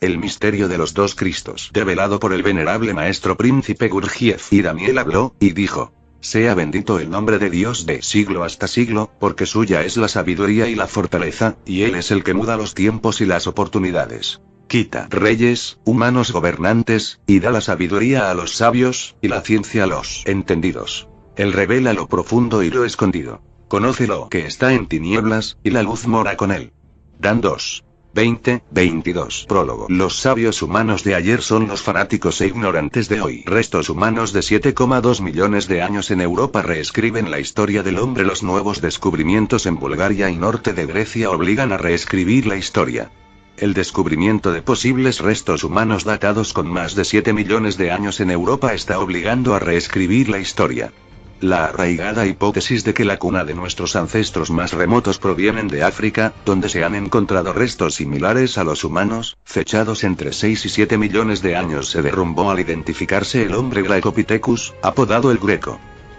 El misterio de los dos Cristos, develado por el venerable maestro príncipe Gurdjieff. Y Daniel habló, y dijo: sea bendito el nombre de Dios de siglo hasta siglo, porque suya es la sabiduría y la fortaleza, y Él es el que muda los tiempos y las oportunidades. Quita reyes, humanos gobernantes, y da la sabiduría a los sabios, y la ciencia a los entendidos. Él revela lo profundo y lo escondido. Conoce lo que está en tinieblas, y la luz mora con él. Dan 2. 20-22. Prólogo. Los sabios humanos de ayer son los fanáticos e ignorantes de hoy. Restos humanos de 7,2 millones de años en Europa reescriben la historia del hombre. Los nuevos descubrimientos en Bulgaria y norte de Grecia obligan a reescribir la historia. El descubrimiento de posibles restos humanos datados con más de 7 millones de años en Europa está obligando a reescribir la historia. La arraigada hipótesis de que la cuna de nuestros ancestros más remotos provienen de África, donde se han encontrado restos similares a los humanos, fechados entre 6 y 7 millones de años, se derrumbó al identificarse el hombre Graecopithecus, apodado el Greco.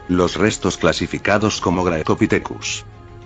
Los restos clasificados como Graecopithecus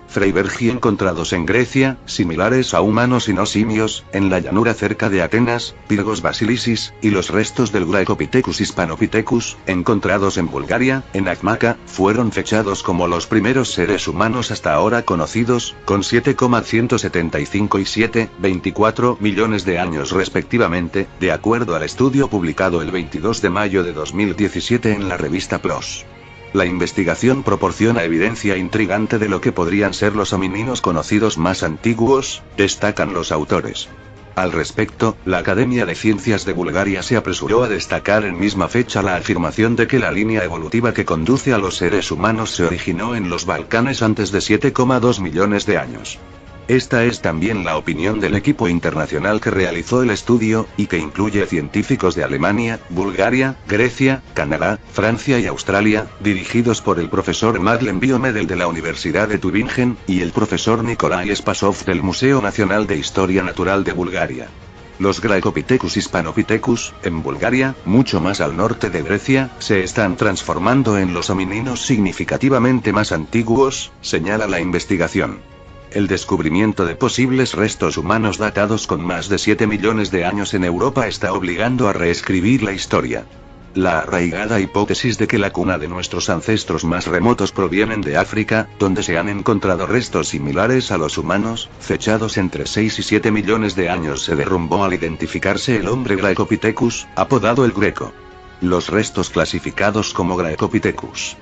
Freibergi encontrados en Grecia, similares a humanos y no simios, en la llanura cerca de Atenas, Pyrgos Basilicis, y los restos del Graecopithecus Hispanopithecus, encontrados en Bulgaria, en Acmaca, fueron fechados como los primeros seres humanos hasta ahora conocidos, con 7,175 y 7,24 millones de años respectivamente, de acuerdo al estudio publicado el 22 de mayo de 2017 en la revista PLOS. La investigación proporciona evidencia intrigante de lo que podrían ser los homininos conocidos más antiguos, destacan los autores. Al respecto, la Academia de Ciencias de Bulgaria se apresuró a destacar en misma fecha la afirmación de que la línea evolutiva que conduce a los seres humanos se originó en los Balcanes antes de 7,2 millones de años. Esta es también la opinión del equipo internacional que realizó el estudio, y que incluye científicos de Alemania, Bulgaria, Grecia, Canadá, Francia y Australia, dirigidos por el profesor Madeleine Biomedel de la Universidad de Tübingen, y el profesor Nikolai Spasov del Museo Nacional de Historia Natural de Bulgaria. Los Graecopithecus Hispanopithecus, en Bulgaria, mucho más al norte de Grecia, se están transformando en los homininos significativamente más antiguos, señala la investigación. El descubrimiento de posibles restos humanos datados con más de 7 millones de años en Europa está obligando a reescribir la historia. La arraigada hipótesis de que la cuna de nuestros ancestros más remotos provienen de África, donde se han encontrado restos similares a los humanos, fechados entre 6 y 7 millones de años, se derrumbó al identificarse el hombre Graecopithecus, apodado el Greco. Los restos clasificados como Graecopithecus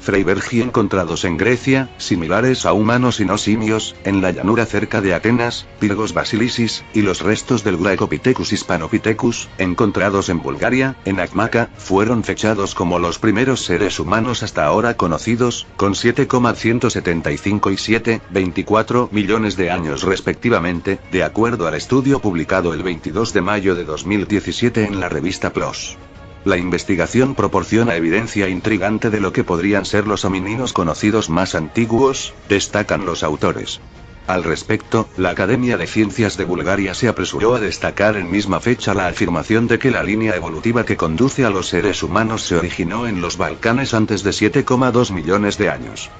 Freibergi encontrados en Grecia, similares a humanos y no simios, en la llanura cerca de Atenas, Pyrgos Basilicis, y los restos del Graecopithecus Hispanopithecus, encontrados en Bulgaria, en Acmaca, fueron fechados como los primeros seres humanos hasta ahora conocidos, con 7,175 y 7,24 millones de años respectivamente, de acuerdo al estudio publicado el 22 de mayo de 2017 en la revista PLOS. La investigación proporciona evidencia intrigante de lo que podrían ser los homininos conocidos más antiguos, destacan los autores. Al respecto, la Academia de Ciencias de Bulgaria se apresuró a destacar en misma fecha la afirmación de que la línea evolutiva que conduce a los seres humanos se originó en los Balcanes antes de 7,2 millones de años.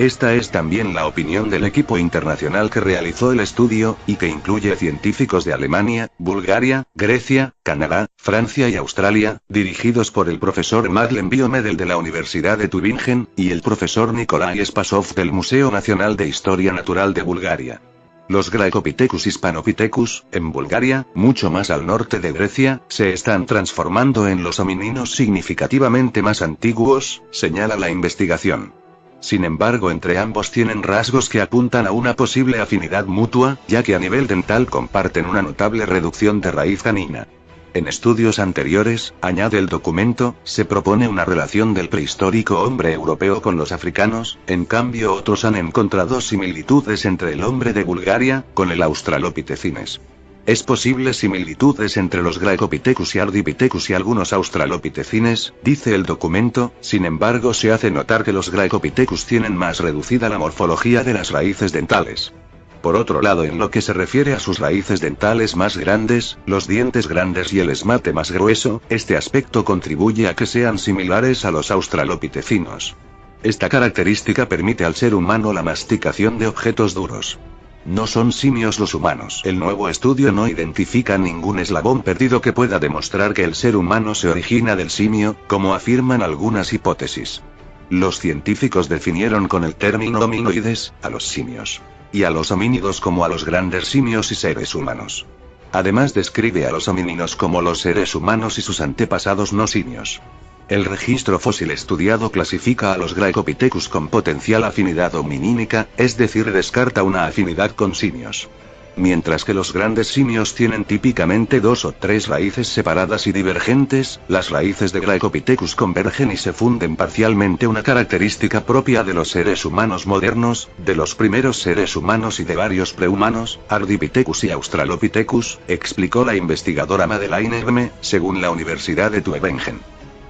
Esta es también la opinión del equipo internacional que realizó el estudio, y que incluye científicos de Alemania, Bulgaria, Grecia, Canadá, Francia y Australia, dirigidos por el profesor Madeleine Biomedel de la Universidad de Tübingen, y el profesor Nikolai Spasov del Museo Nacional de Historia Natural de Bulgaria. Los Graecopithecus Hispanopithecus, en Bulgaria, mucho más al norte de Grecia, se están transformando en los homininos significativamente más antiguos, señala la investigación. Sin embargo, entre ambos tienen rasgos que apuntan a una posible afinidad mutua, ya que a nivel dental comparten una notable reducción de raíz canina. En estudios anteriores, añade el documento, se propone una relación del prehistórico hombre europeo con los africanos, en cambio otros han encontrado similitudes entre el hombre de Bulgaria, con el Australopithecines. Es posible similitudes entre los Graecopithecus y Ardipithecus y algunos Australopithecines, dice el documento, sin embargo se hace notar que los Graecopithecus tienen más reducida la morfología de las raíces dentales. Por otro lado, en lo que se refiere a sus raíces dentales más grandes, los dientes grandes y el esmalte más grueso, este aspecto contribuye a que sean similares a los australopithecinos. Esta característica permite al ser humano la masticación de objetos duros. No son simios los humanos. El nuevo estudio no identifica ningún eslabón perdido que pueda demostrar que el ser humano se origina del simio, como afirman algunas hipótesis. Los científicos definieron con el término hominoides a los simios. Y a los homínidos como a los grandes simios y seres humanos. Además describe a los homínidos como los seres humanos y sus antepasados no simios. El registro fósil estudiado clasifica a los Graecopithecus con potencial afinidad hominínica, es decir, descarta una afinidad con simios. Mientras que los grandes simios tienen típicamente 2 o 3 raíces separadas y divergentes, las raíces de Graecopithecus convergen y se funden parcialmente, una característica propia de los seres humanos modernos, de los primeros seres humanos y de varios prehumanos, Ardipithecus y Australopithecus, explicó la investigadora Madeleine Herme, según la Universidad de Tübingen.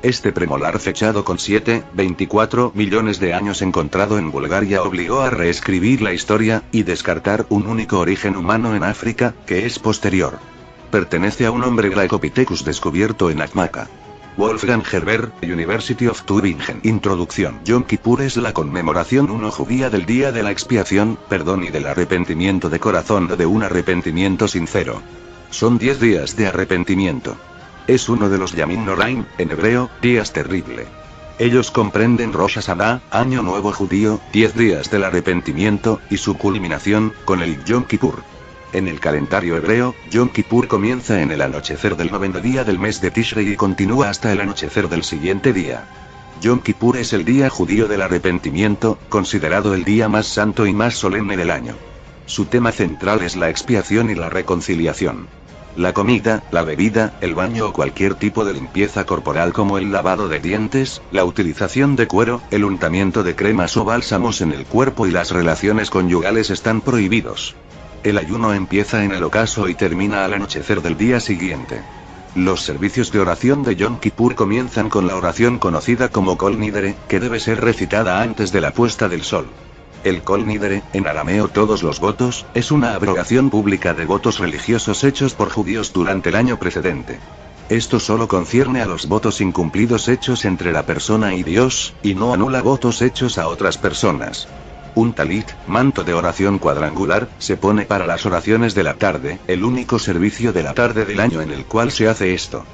Este premolar fechado con 7,24 millones de años encontrado en Bulgaria obligó a reescribir la historia, y descartar un único origen humano en África, que es posterior. Pertenece a un hombre Graecopithecus descubierto en Akmaka. Wolfgang Herber, University of Tübingen. Introducción. Yom Kippur es la conmemoración judía del día de la expiación, perdón y del arrepentimiento de corazón o de un arrepentimiento sincero. Son 10 días de arrepentimiento. Es uno de los Yamim Noraim, en hebreo, días terrible. Ellos comprenden Rosh Hashanah, Año Nuevo Judío, 10 días del arrepentimiento, y su culminación, con el Yom Kippur. En el calendario hebreo, Yom Kippur comienza en el anochecer del 9º día del mes de Tishrei y continúa hasta el anochecer del siguiente día. Yom Kippur es el día judío del arrepentimiento, considerado el día más santo y más solemne del año. Su tema central es la expiación y la reconciliación. La comida, la bebida, el baño o cualquier tipo de limpieza corporal como el lavado de dientes, la utilización de cuero, el untamiento de cremas o bálsamos en el cuerpo y las relaciones conyugales están prohibidos. El ayuno empieza en el ocaso y termina al anochecer del día siguiente. Los servicios de oración de Yom Kippur comienzan con la oración conocida como Kol Nidre, que debe ser recitada antes de la puesta del sol. El Kol Nidre, en arameo todos los votos, es una abrogación pública de votos religiosos hechos por judíos durante el año precedente. Esto solo concierne a los votos incumplidos hechos entre la persona y Dios, y no anula votos hechos a otras personas. Un talit, manto de oración cuadrangular, se pone para las oraciones de la tarde, el único servicio de la tarde del año en el cual se hace esto.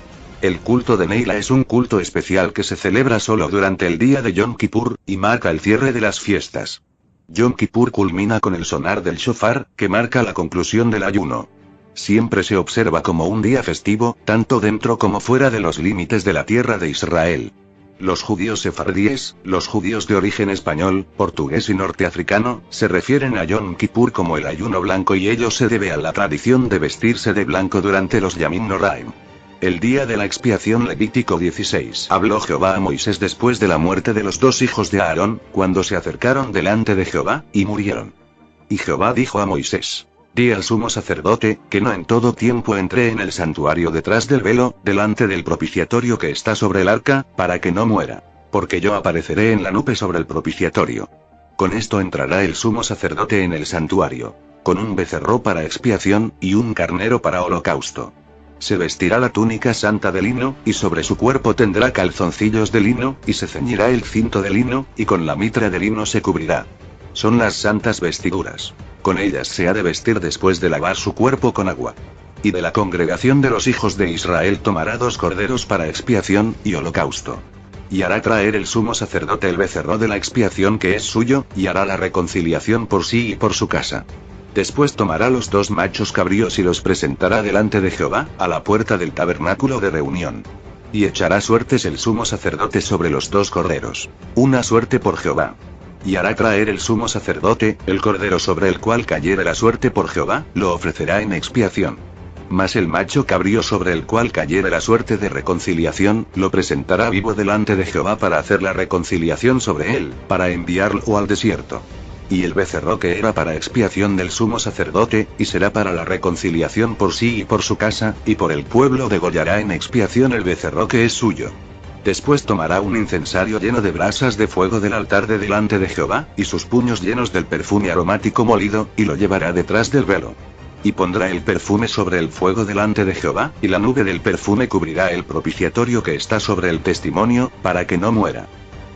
El culto de Neila es un culto especial que se celebra solo durante el día de Yom Kippur, y marca el cierre de las fiestas. Yom Kippur culmina con el sonar del shofar, que marca la conclusión del ayuno. Siempre se observa como un día festivo, tanto dentro como fuera de los límites de la tierra de Israel. Los judíos sefardíes, los judíos de origen español, portugués y norteafricano, se refieren a Yom Kippur como el ayuno blanco y ello se debe a la tradición de vestirse de blanco durante los Yamim Noraim. El día de la expiación. Levítico 16. Habló Jehová a Moisés después de la muerte de los 2 hijos de Aarón, cuando se acercaron delante de Jehová, y murieron. Y Jehová dijo a Moisés: Di al sumo sacerdote, que no en todo tiempo entré en el santuario detrás del velo, delante del propiciatorio que está sobre el arca, para que no muera. Porque yo apareceré en la nube sobre el propiciatorio. Con esto entrará el sumo sacerdote en el santuario, con un becerro para expiación, y un carnero para holocausto. Se vestirá la túnica santa de lino, y sobre su cuerpo tendrá calzoncillos de lino, y se ceñirá el cinto de lino, y con la mitra de lino se cubrirá. Son las santas vestiduras. Con ellas se ha de vestir después de lavar su cuerpo con agua. Y de la congregación de los hijos de Israel tomará 2 corderos para expiación y holocausto. Y hará traer el sumo sacerdote el becerro de la expiación que es suyo, y hará la reconciliación por sí y por su casa. Después tomará los 2 machos cabríos y los presentará delante de Jehová, a la puerta del tabernáculo de reunión. Y echará suertes el sumo sacerdote sobre los 2 corderos. Una suerte por Jehová. Y hará traer el sumo sacerdote, el cordero sobre el cual cayere la suerte por Jehová, lo ofrecerá en expiación. Mas el macho cabrío sobre el cual cayere la suerte de reconciliación, lo presentará vivo delante de Jehová para hacer la reconciliación sobre él, para enviarlo al desierto. Y el becerro que era para expiación del sumo sacerdote, y será para la reconciliación por sí y por su casa, y por el pueblo degollará en expiación el becerro que es suyo. Después tomará un incensario lleno de brasas de fuego del altar de delante de Jehová, y sus puños llenos del perfume aromático molido, y lo llevará detrás del velo. Y pondrá el perfume sobre el fuego delante de Jehová, y la nube del perfume cubrirá el propiciatorio que está sobre el testimonio, para que no muera.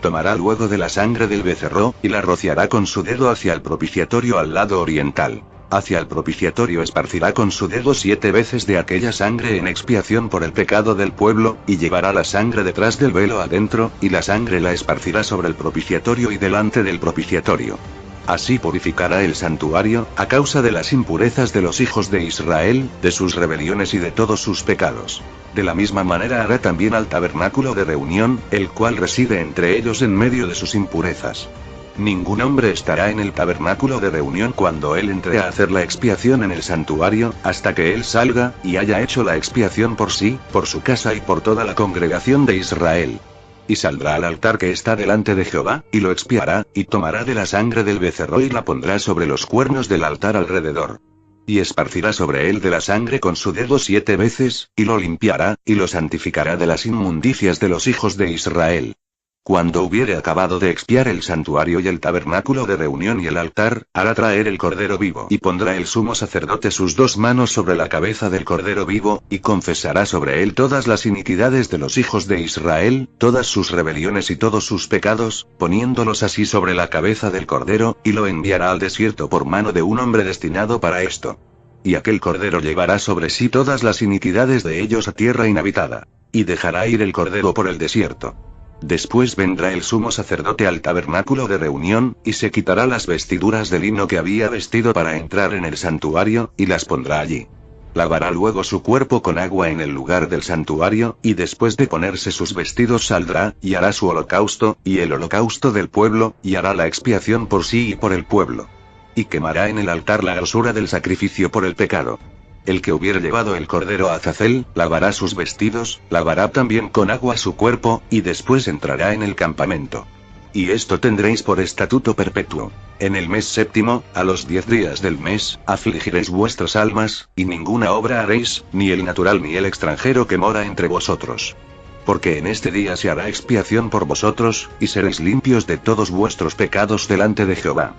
Tomará luego de la sangre del becerro, y la rociará con su dedo hacia el propiciatorio al lado oriental. Hacia el propiciatorio esparcirá con su dedo 7 veces de aquella sangre en expiación por el pecado del pueblo, y llevará la sangre detrás del velo adentro, y la sangre la esparcirá sobre el propiciatorio y delante del propiciatorio. Así purificará el santuario, a causa de las impurezas de los hijos de Israel, de sus rebeliones y de todos sus pecados. De la misma manera hará también al tabernáculo de reunión, el cual reside entre ellos en medio de sus impurezas. Ningún hombre estará en el tabernáculo de reunión cuando él entre a hacer la expiación en el santuario, hasta que él salga, y haya hecho la expiación por sí, por su casa y por toda la congregación de Israel. Y saldrá al altar que está delante de Jehová, y lo expiará, y tomará de la sangre del becerro y la pondrá sobre los cuernos del altar alrededor. Y esparcirá sobre él de la sangre con su dedo 7 veces, y lo limpiará, y lo santificará de las inmundicias de los hijos de Israel. Cuando hubiere acabado de expiar el santuario y el tabernáculo de reunión y el altar, hará traer el cordero vivo y pondrá el sumo sacerdote sus 2 manos sobre la cabeza del cordero vivo, y confesará sobre él todas las iniquidades de los hijos de Israel, todas sus rebeliones y todos sus pecados, poniéndolos así sobre la cabeza del cordero, y lo enviará al desierto por mano de un hombre destinado para esto. Y aquel cordero llevará sobre sí todas las iniquidades de ellos a tierra inhabitada. Y dejará ir el cordero por el desierto. Después vendrá el sumo sacerdote al tabernáculo de reunión, y se quitará las vestiduras de lino que había vestido para entrar en el santuario, y las pondrá allí. Lavará luego su cuerpo con agua en el lugar del santuario, y después de ponerse sus vestidos saldrá, y hará su holocausto, y el holocausto del pueblo, y hará la expiación por sí y por el pueblo. Y quemará en el altar la grosura del sacrificio por el pecado. El que hubiere llevado el cordero a Azazel, lavará sus vestidos, lavará también con agua su cuerpo, y después entrará en el campamento. Y esto tendréis por estatuto perpetuo. En el mes séptimo, a los 10 días del mes, afligiréis vuestras almas, y ninguna obra haréis, ni el natural ni el extranjero que mora entre vosotros. Porque en este día se hará expiación por vosotros, y seréis limpios de todos vuestros pecados delante de Jehová.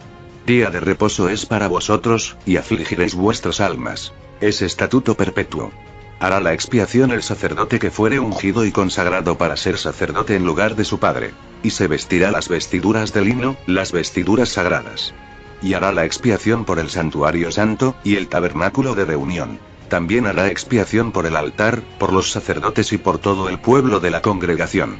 Día de reposo es para vosotros, y afligiréis vuestras almas. Es estatuto perpetuo. Hará la expiación el sacerdote que fuere ungido y consagrado para ser sacerdote en lugar de su padre. Y se vestirá las vestiduras de lino, las vestiduras sagradas. Y hará la expiación por el santuario santo, y el tabernáculo de reunión. También hará expiación por el altar, por los sacerdotes y por todo el pueblo de la congregación.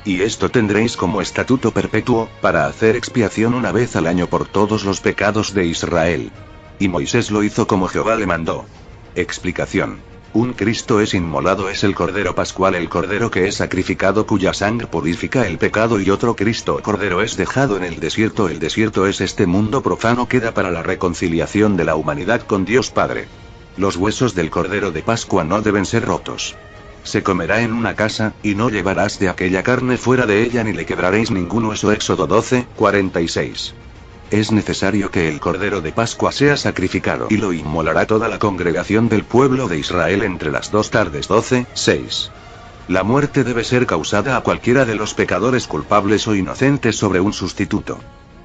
Y esto tendréis como estatuto perpetuo, para hacer expiación una vez al año por todos los pecados de Israel. Y Moisés lo hizo como Jehová le mandó. Explicación. Un Cristo es inmolado es el Cordero Pascual, el Cordero que es sacrificado cuya sangre purifica el pecado, y otro Cristo Cordero es dejado en el desierto. El desierto es este mundo profano que da para la reconciliación de la humanidad con Dios Padre. Los huesos del Cordero de Pascua no deben ser rotos. Se comerá en una casa, y no llevarás de aquella carne fuera de ella ni le quebraréis ningún hueso. Éxodo 12:46. Es necesario que el Cordero de Pascua sea sacrificado, y lo inmolará toda la congregación del pueblo de Israel entre las 2 tardes. 12:6. La muerte debe ser causada a cualquiera de los pecadores culpables o inocentes sobre un sustituto.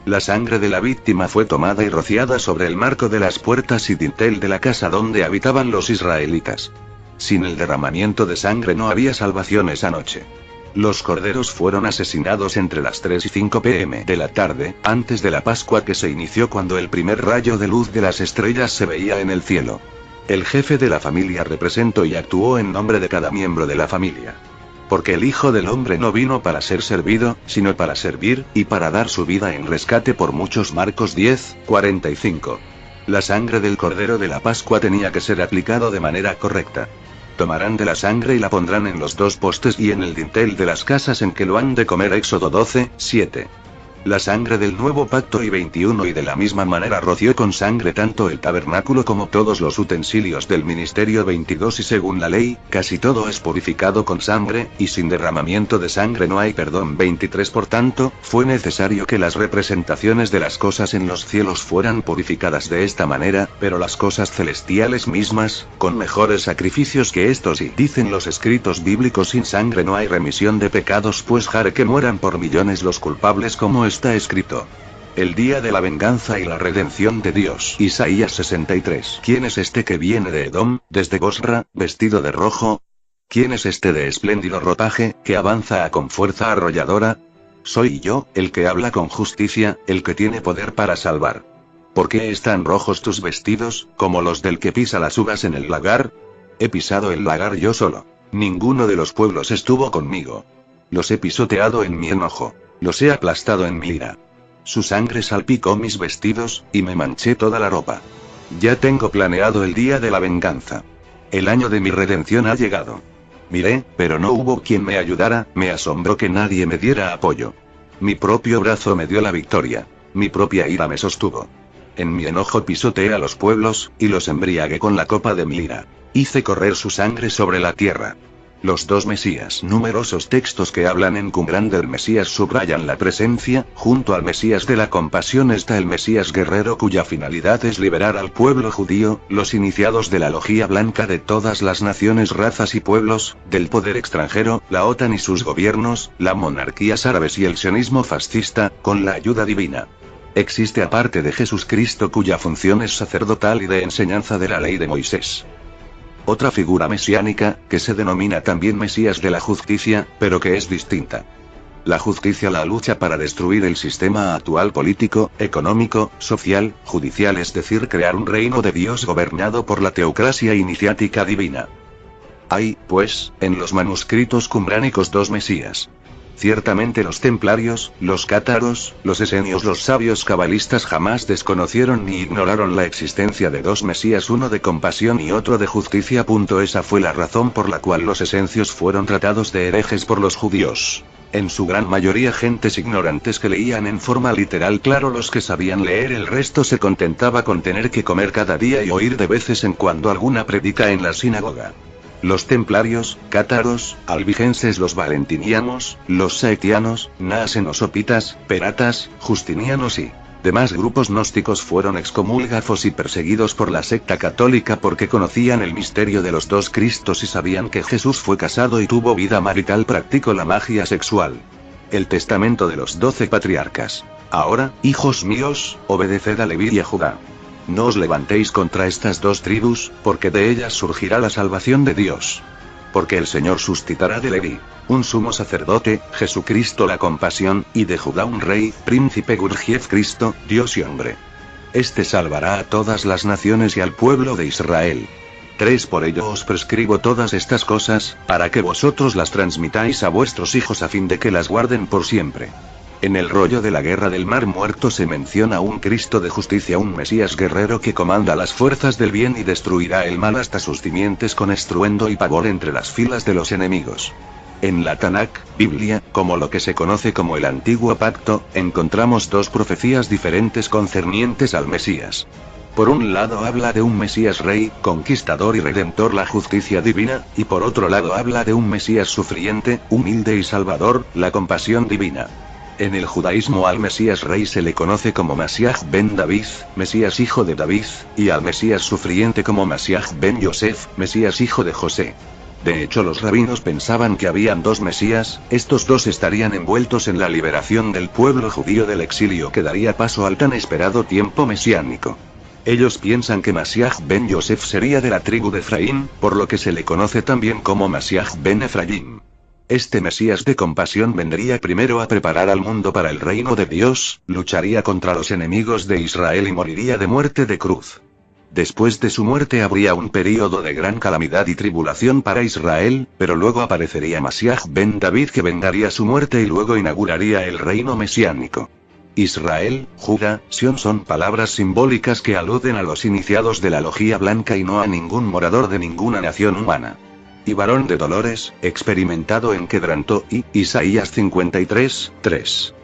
La sangre de la víctima fue tomada y rociada sobre el marco de las puertas y dintel de la casa donde habitaban los israelitas. Sin el derramamiento de sangre no había salvación esa noche. Los corderos fueron asesinados entre las 3 y 5 p.m. de la tarde, antes de la Pascua que se inició cuando el primer rayo de luz de las estrellas se veía en el cielo. El jefe de la familia representó y actuó en nombre de cada miembro de la familia. Porque el Hijo del Hombre no vino para ser servido, sino para servir, y para dar su vida en rescate por muchos. Marcos 10:45. La sangre del Cordero de la Pascua tenía que ser aplicado de manera correcta. Tomarán de la sangre y la pondrán en los 2 postes y en el dintel de las casas en que lo han de comer. Éxodo 12:7. La sangre del nuevo pacto. Y 21. Y de la misma manera roció con sangre tanto el tabernáculo como todos los utensilios del ministerio. 22. Y según la ley, casi todo es purificado con sangre, y sin derramamiento de sangre no hay perdón. 23. Por tanto, fue necesario que las representaciones de las cosas en los cielos fueran purificadas de esta manera, pero las cosas celestiales mismas, con mejores sacrificios que estos. Y dicen los escritos bíblicos: sin sangre no hay remisión de pecados, pues haré que mueran por millones los culpables, como está escrito. El día de la venganza y la redención de Dios. Isaías 63. ¿Quién es este que viene de Edom, desde Bosra, vestido de rojo? ¿Quién es este de espléndido ropaje, que avanza con fuerza arrolladora? Soy yo, el que habla con justicia, el que tiene poder para salvar. ¿Por qué están rojos tus vestidos, como los del que pisa las uvas en el lagar? He pisado el lagar yo solo. Ninguno de los pueblos estuvo conmigo. Los he pisoteado en mi enojo. Los he aplastado en mi ira. Su sangre salpicó mis vestidos, y me manché toda la ropa. Ya tengo planeado el día de la venganza. El año de mi redención ha llegado. Miré, pero no hubo quien me ayudara, me asombró que nadie me diera apoyo. Mi propio brazo me dio la victoria. Mi propia ira me sostuvo. En mi enojo pisoteé a los pueblos, y los embriagué con la copa de mi ira. Hice correr su sangre sobre la tierra. Los dos Mesías. Numerosos textos que hablan en Qumrán del Mesías subrayan la presencia. Junto al Mesías de la compasión está el Mesías guerrero cuya finalidad es liberar al pueblo judío, los iniciados de la logía blanca de todas las naciones, razas y pueblos, del poder extranjero, la OTAN y sus gobiernos, las monarquías árabes y el sionismo fascista, con la ayuda divina. Existe aparte de Jesucristo cuya función es sacerdotal y de enseñanza de la ley de Moisés. Otra figura mesiánica, que se denomina también Mesías de la justicia, pero que es distinta. La justicia, la lucha para destruir el sistema actual político, económico, social, judicial, es decir, crear un reino de Dios gobernado por la teocracia iniciática divina. Hay, pues, en los manuscritos qumránicos dos Mesías. Ciertamente los templarios, los cátaros, los esenios, los sabios cabalistas jamás desconocieron ni ignoraron la existencia de dos Mesías, uno de compasión y otro de justicia. Esa fue la razón por la cual los esencios fueron tratados de herejes por los judíos. En su gran mayoría gentes ignorantes que leían en forma literal. Claro, los que sabían leer, el resto se contentaba con tener que comer cada día y oír de veces en cuando alguna prédica en la sinagoga. Los templarios, cátaros, albigenses, los valentinianos, los saetianos, naasenosopitas, peratas, justinianos y demás grupos gnósticos fueron excomulgados y perseguidos por la secta católica porque conocían el misterio de los dos Cristos y sabían que Jesús fue casado y tuvo vida marital, practicó la magia sexual. El testamento de los 12 patriarcas. Ahora, hijos míos, obedeced a Leví y a Judá. No os levantéis contra estas dos tribus, porque de ellas surgirá la salvación de Dios. Porque el Señor suscitará de Leví un sumo sacerdote, Jesucristo la compasión, y de Judá un rey, príncipe Gurjiev, Cristo, Dios y hombre. Este salvará a todas las naciones y al pueblo de Israel. 3 Por ello os prescribo todas estas cosas, para que vosotros las transmitáis a vuestros hijos a fin de que las guarden por siempre. En el rollo de la guerra del Mar Muerto se menciona un Cristo de justicia, un Mesías guerrero que comanda las fuerzas del bien y destruirá el mal hasta sus simientes con estruendo y pavor entre las filas de los enemigos. En la Tanakh, Biblia, como lo que se conoce como el Antiguo Pacto, encontramos dos profecías diferentes concernientes al Mesías. Por un lado habla de un Mesías rey, conquistador y redentor, la justicia divina, y por otro lado habla de un Mesías sufriente, humilde y salvador, la compasión divina. En el judaísmo al Mesías rey se le conoce como Masiaj ben David, Mesías hijo de David, y al Mesías sufriente como Masiaj ben Yosef, Mesías hijo de José. De hecho, los rabinos pensaban que habían dos Mesías, estos dos estarían envueltos en la liberación del pueblo judío del exilio que daría paso al tan esperado tiempo mesiánico. Ellos piensan que Masiaj ben Yosef sería de la tribu de Efraín, por lo que se le conoce también como Masiaj ben Efraín. Este Mesías de compasión vendría primero a preparar al mundo para el reino de Dios, lucharía contra los enemigos de Israel y moriría de muerte de cruz. Después de su muerte habría un período de gran calamidad y tribulación para Israel, pero luego aparecería Masiaj ben David que vengaría su muerte y luego inauguraría el reino mesiánico. Israel, Judá, Sión son palabras simbólicas que aluden a los iniciados de la logía blanca y no a ningún morador de ninguna nación humana. Y varón de dolores, experimentado en quebranto, y Isaías 53, 3.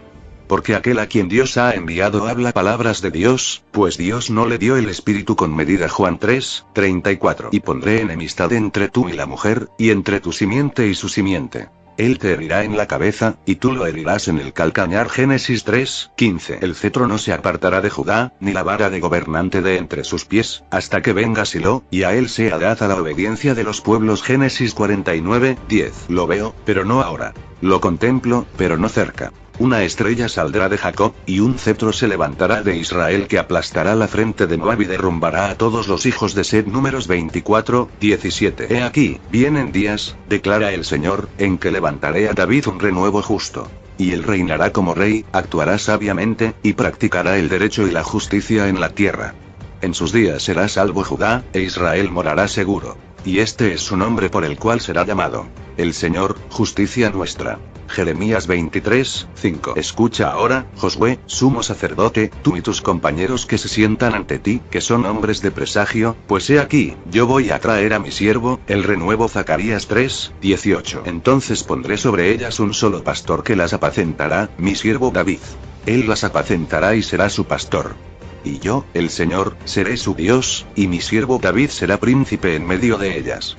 Porque aquel a quien Dios ha enviado habla palabras de Dios, pues Dios no le dio el espíritu con medida. Juan 3, 34. Y pondré enemistad entre tú y la mujer, y entre tu simiente y su simiente. Él te herirá en la cabeza, y tú lo herirás en el calcañar. Génesis 3, 15. El cetro no se apartará de Judá, ni la vara de gobernante de entre sus pies, hasta que venga Silo, y a él sea dada la obediencia de los pueblos. Génesis 49, 10. Lo veo, pero no ahora. Lo contemplo, pero no cerca. Una estrella saldrá de Jacob, y un cetro se levantará de Israel que aplastará la frente de Moab y derrumbará a todos los hijos de Sed. Números 24, 17. He aquí, vienen días, declara el Señor, en que levantaré a David un renuevo justo. Y él reinará como rey, actuará sabiamente, y practicará el derecho y la justicia en la tierra. En sus días será salvo Judá, e Israel morará seguro. Y este es su nombre por el cual será llamado: el Señor, justicia nuestra. Jeremías 23, 5. Escucha ahora, Josué, sumo sacerdote, tú y tus compañeros que se sientan ante ti, que son hombres de presagio, pues he aquí, yo voy a traer a mi siervo, el renuevo. Zacarías 3, 18. Entonces pondré sobre ellas un solo pastor que las apacentará, mi siervo David. Él las apacentará y será su pastor. Y yo, el Señor, seré su Dios, y mi siervo David será príncipe en medio de ellas.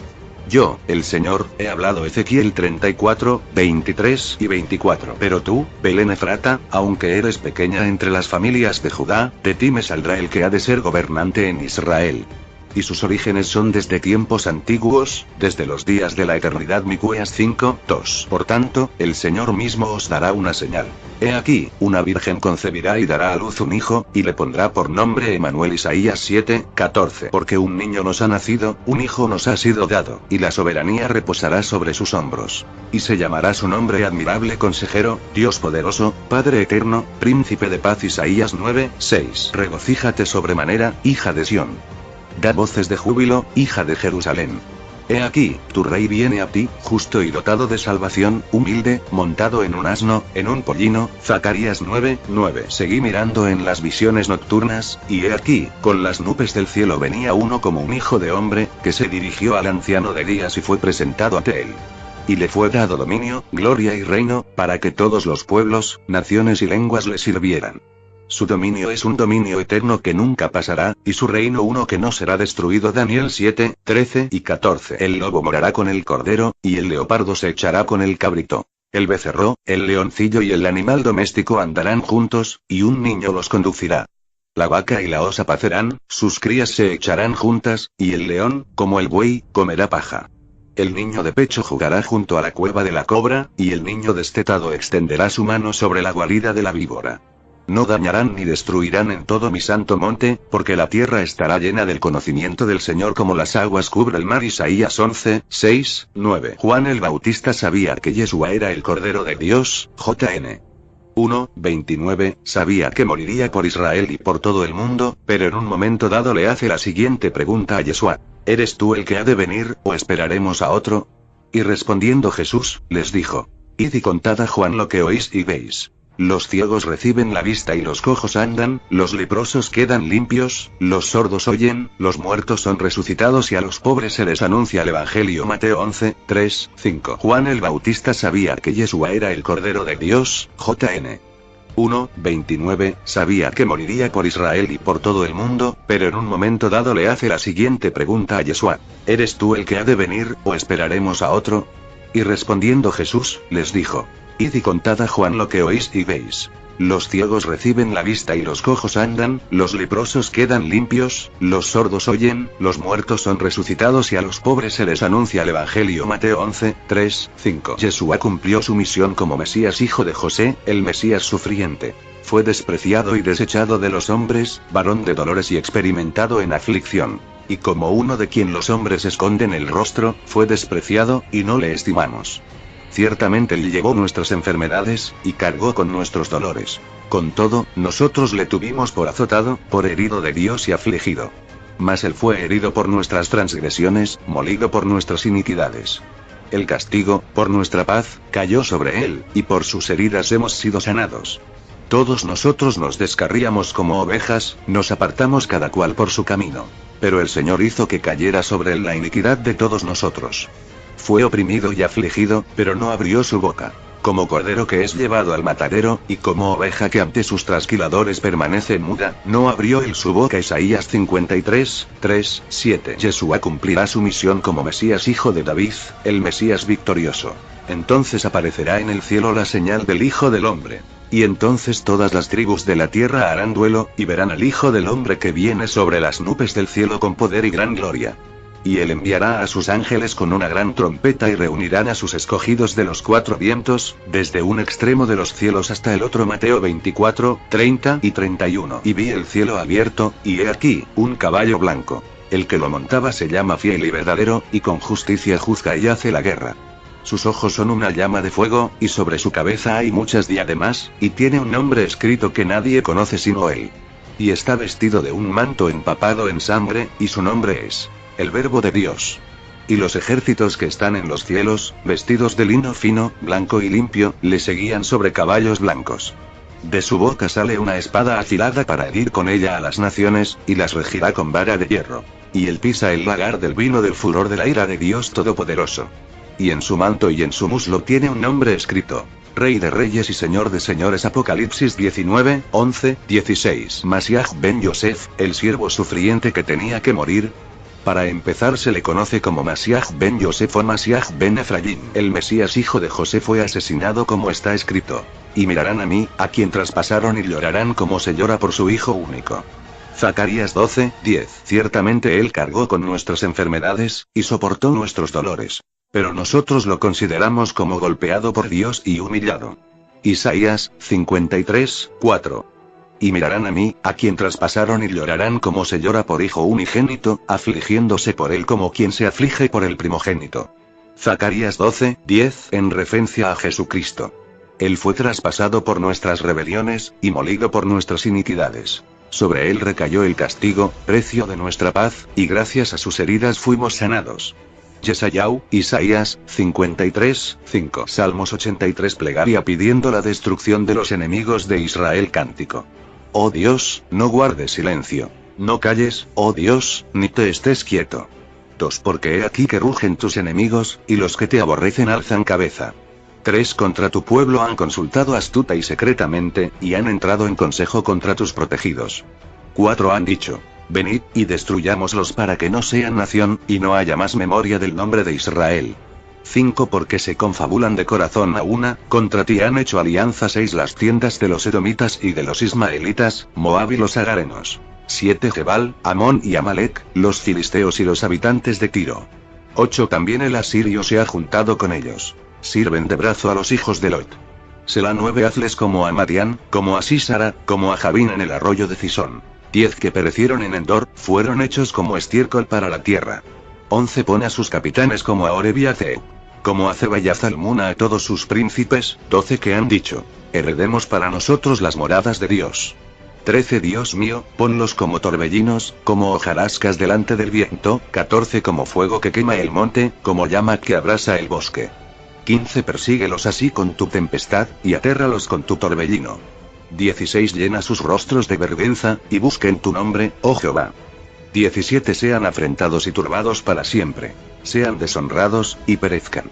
Yo, el Señor, he hablado. Ezequiel 34, 23 y 24. Pero tú, Belén Efrata, aunque eres pequeña entre las familias de Judá, de ti me saldrá el que ha de ser gobernante en Israel. Y sus orígenes son desde tiempos antiguos, desde los días de la eternidad. Miqueas 5, 2. Por tanto, el Señor mismo os dará una señal. He aquí, una virgen concebirá y dará a luz un hijo, y le pondrá por nombre Emmanuel. Isaías 7, 14. Porque un niño nos ha nacido, un hijo nos ha sido dado, y la soberanía reposará sobre sus hombros. Y se llamará su nombre Admirable Consejero, Dios Poderoso, Padre Eterno, Príncipe de Paz. Isaías 9, 6. Regocíjate sobremanera, hija de Sión. Da voces de júbilo, hija de Jerusalén. He aquí, tu rey viene a ti, justo y dotado de salvación, humilde, montado en un asno, en un pollino. Zacarías 9, 9. Seguí mirando en las visiones nocturnas, y he aquí, con las nubes del cielo venía uno como un hijo de hombre, que se dirigió al anciano de días y fue presentado ante él. Y le fue dado dominio, gloria y reino, para que todos los pueblos, naciones y lenguas le sirvieran. Su dominio es un dominio eterno que nunca pasará, y su reino uno que no será destruido. Daniel 7, 13 y 14. El lobo morará con el cordero, y el leopardo se echará con el cabrito. El becerro, el leoncillo y el animal doméstico andarán juntos, y un niño los conducirá. La vaca y la osa pacerán, sus crías se echarán juntas, y el león, como el buey, comerá paja. El niño de pecho jugará junto a la cueva de la cobra, y el niño destetado extenderá su mano sobre la guarida de la víbora. No dañarán ni destruirán en todo mi santo monte, porque la tierra estará llena del conocimiento del Señor como las aguas cubre el mar. Isaías 11, 6, 9. Juan el Bautista sabía que Yeshua era el Cordero de Dios. JN 1, 29, sabía que moriría por Israel y por todo el mundo, pero en un momento dado le hace la siguiente pregunta a Yeshua: ¿eres tú el que ha de venir, o esperaremos a otro? Y respondiendo Jesús, les dijo: id y contad a Juan lo que oís y veis. Los ciegos reciben la vista y los cojos andan, los leprosos quedan limpios, los sordos oyen, los muertos son resucitados y a los pobres se les anuncia el Evangelio. Mateo 11, 3, 5. Juan el Bautista sabía que Yeshua era el Cordero de Dios. JN 1, 29, sabía que moriría por Israel y por todo el mundo, pero en un momento dado le hace la siguiente pregunta a Yeshua: ¿eres tú el que ha de venir, o esperaremos a otro? Y respondiendo Jesús, les dijo: id y contad a Juan lo que oís y veis. Los ciegos reciben la vista y los cojos andan, los leprosos quedan limpios, los sordos oyen, los muertos son resucitados y a los pobres se les anuncia el Evangelio. Mateo 11, 3, 5. Yeshua cumplió su misión como Mesías, hijo de José, el Mesías sufriente. Fue despreciado y desechado de los hombres, varón de dolores y experimentado en aflicción. Y como uno de quien los hombres esconden el rostro, fue despreciado, y no le estimamos. Ciertamente él llevó nuestras enfermedades, y cargó con nuestros dolores. Con todo, nosotros le tuvimos por azotado, por herido de Dios y afligido. Mas él fue herido por nuestras transgresiones, molido por nuestras iniquidades. El castigo, por nuestra paz, cayó sobre él, y por sus heridas hemos sido sanados. Todos nosotros nos descarríamos como ovejas, nos apartamos cada cual por su camino. Pero el Señor hizo que cayera sobre él la iniquidad de todos nosotros. Fue oprimido y afligido, pero no abrió su boca. Como cordero que es llevado al matadero, y como oveja que ante sus trasquiladores permanece muda, no abrió él su boca. Isaías 53, 3, 7. Yeshua cumplirá su misión como Mesías, hijo de David, el Mesías victorioso. Entonces aparecerá en el cielo la señal del Hijo del Hombre. Y entonces todas las tribus de la tierra harán duelo, y verán al Hijo del Hombre que viene sobre las nubes del cielo con poder y gran gloria. Y él enviará a sus ángeles con una gran trompeta y reunirán a sus escogidos de los cuatro vientos, desde un extremo de los cielos hasta el otro. Mateo 24, 30 y 31. Y vi el cielo abierto, y he aquí, un caballo blanco. El que lo montaba se llama Fiel y Verdadero, y con justicia juzga y hace la guerra. Sus ojos son una llama de fuego, y sobre su cabeza hay muchas diademas, y tiene un nombre escrito que nadie conoce sino él. Y está vestido de un manto empapado en sangre, y su nombre es el Verbo de Dios. Y los ejércitos que están en los cielos, vestidos de lino fino, blanco y limpio, le seguían sobre caballos blancos. De su boca sale una espada afilada para herir con ella a las naciones, y las regirá con vara de hierro. Y él pisa el lagar del vino del furor de la ira de Dios Todopoderoso. Y en su manto y en su muslo tiene un nombre escrito: Rey de Reyes y Señor de Señores. Apocalipsis 19, 11, 16. Masiaj ben Yosef, el siervo sufriente que tenía que morir. Para empezar se le conoce como Masiaj ben Yosef o Masiaj ben Efraín. El Mesías hijo de José fue asesinado como está escrito. Y mirarán a mí, a quien traspasaron, y llorarán como se llora por su hijo único. Zacarías 12, 10. Ciertamente él cargó con nuestras enfermedades, y soportó nuestros dolores. Pero nosotros lo consideramos como golpeado por Dios y humillado. Isaías 53, 4. Y mirarán a mí, a quien traspasaron, y llorarán como se llora por hijo unigénito, afligiéndose por él como quien se aflige por el primogénito. Zacarías 12, 10. En referencia a Jesucristo. Él fue traspasado por nuestras rebeliones, y molido por nuestras iniquidades. Sobre él recayó el castigo, precio de nuestra paz, y gracias a sus heridas fuimos sanados. Yesayau, Isaías 53, 5. Salmos 83. Plegaria pidiendo la destrucción de los enemigos de Israel. Cántico. Oh Dios, no guardes silencio. No calles, oh Dios, ni te estés quieto. 2. Porque he aquí que rugen tus enemigos, y los que te aborrecen alzan cabeza. 3. Contra tu pueblo han consultado astuta y secretamente, y han entrado en consejo contra tus protegidos. 4. Han dicho: venid, y destruyámoslos para que no sean nación, y no haya más memoria del nombre de Israel. 5. Porque se confabulan de corazón a una, contra ti han hecho alianza. 6. Las tiendas de los edomitas y de los ismaelitas, Moab y los agarenos. 7. Jebal, Amón y Amalek, los filisteos y los habitantes de Tiro. 8. También el asirio se ha juntado con ellos. Sirven de brazo a los hijos de Lot. Selah. 9. Hazles como a Madián, como a Sísara, como a Jabín en el arroyo de Cisón. 10. Que perecieron en Endor, fueron hechos como estiércol para la tierra. 11. Pone a sus capitanes como a Oreb y a Zeeb, como a Zeba y a Zalmuna, a todos sus príncipes. 12. Que han dicho: heredemos para nosotros las moradas de Dios. 13. Dios mío, ponlos como torbellinos, como hojarascas delante del viento. 14. Como fuego que quema el monte, como llama que abrasa el bosque. 15. Persíguelos así con tu tempestad, y atérralos con tu torbellino. 16. Llena sus rostros de vergüenza, y busquen tu nombre, oh Jehová. 17. Sean afrentados y turbados para siempre. Sean deshonrados, y perezcan.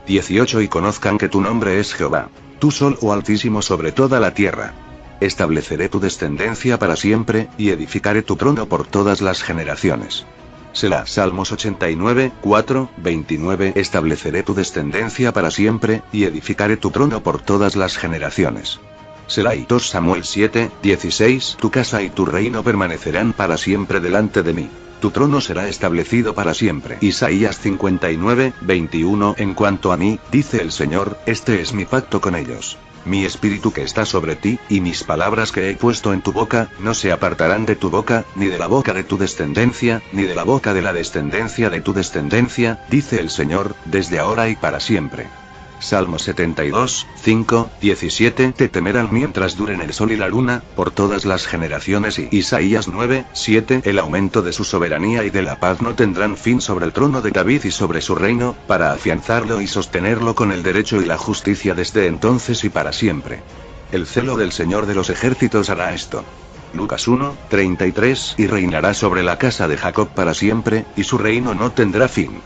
18. Y conozcan que tu nombre es Jehová. Tú sol, oh Altísimo, sobre toda la tierra. Estableceré tu descendencia para siempre, y edificaré tu trono por todas las generaciones. Selah. Salmos 89, 4, 29. Estableceré tu descendencia para siempre, y edificaré tu trono por todas las generaciones. Selah. 2 Samuel 7, 16. Tu casa y tu reino permanecerán para siempre delante de mí. Tu trono será establecido para siempre. Isaías 59, 21. En cuanto a mí, dice el Señor, este es mi pacto con ellos. Mi espíritu que está sobre ti, y mis palabras que he puesto en tu boca, no se apartarán de tu boca, ni de la boca de tu descendencia, ni de la boca de la descendencia de tu descendencia, dice el Señor, desde ahora y para siempre. Salmo 72, 5, 17. Te temerán mientras duren el sol y la luna, por todas las generaciones. Y Isaías 9, 7. El aumento de su soberanía y de la paz no tendrán fin sobre el trono de David y sobre su reino, para afianzarlo y sostenerlo con el derecho y la justicia desde entonces y para siempre. El celo del Señor de los ejércitos hará esto. Lucas 1, 33. Y reinará sobre la casa de Jacob para siempre, y su reino no tendrá fin.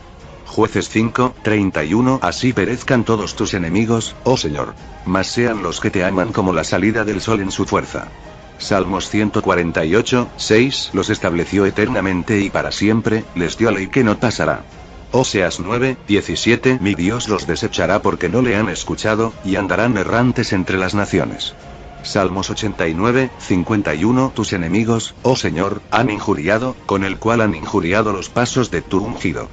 Jueces 5, 31. Así perezcan todos tus enemigos, oh Señor. Mas sean los que te aman como la salida del sol en su fuerza. Salmos 148, 6. Los estableció eternamente y para siempre, les dio ley que no pasará. Oseas 9, 17. Mi Dios los desechará porque no le han escuchado, y andarán errantes entre las naciones. Salmos 89, 51. Tus enemigos, oh Señor, han injuriado, con el cual han injuriado los pasos de tu ungido.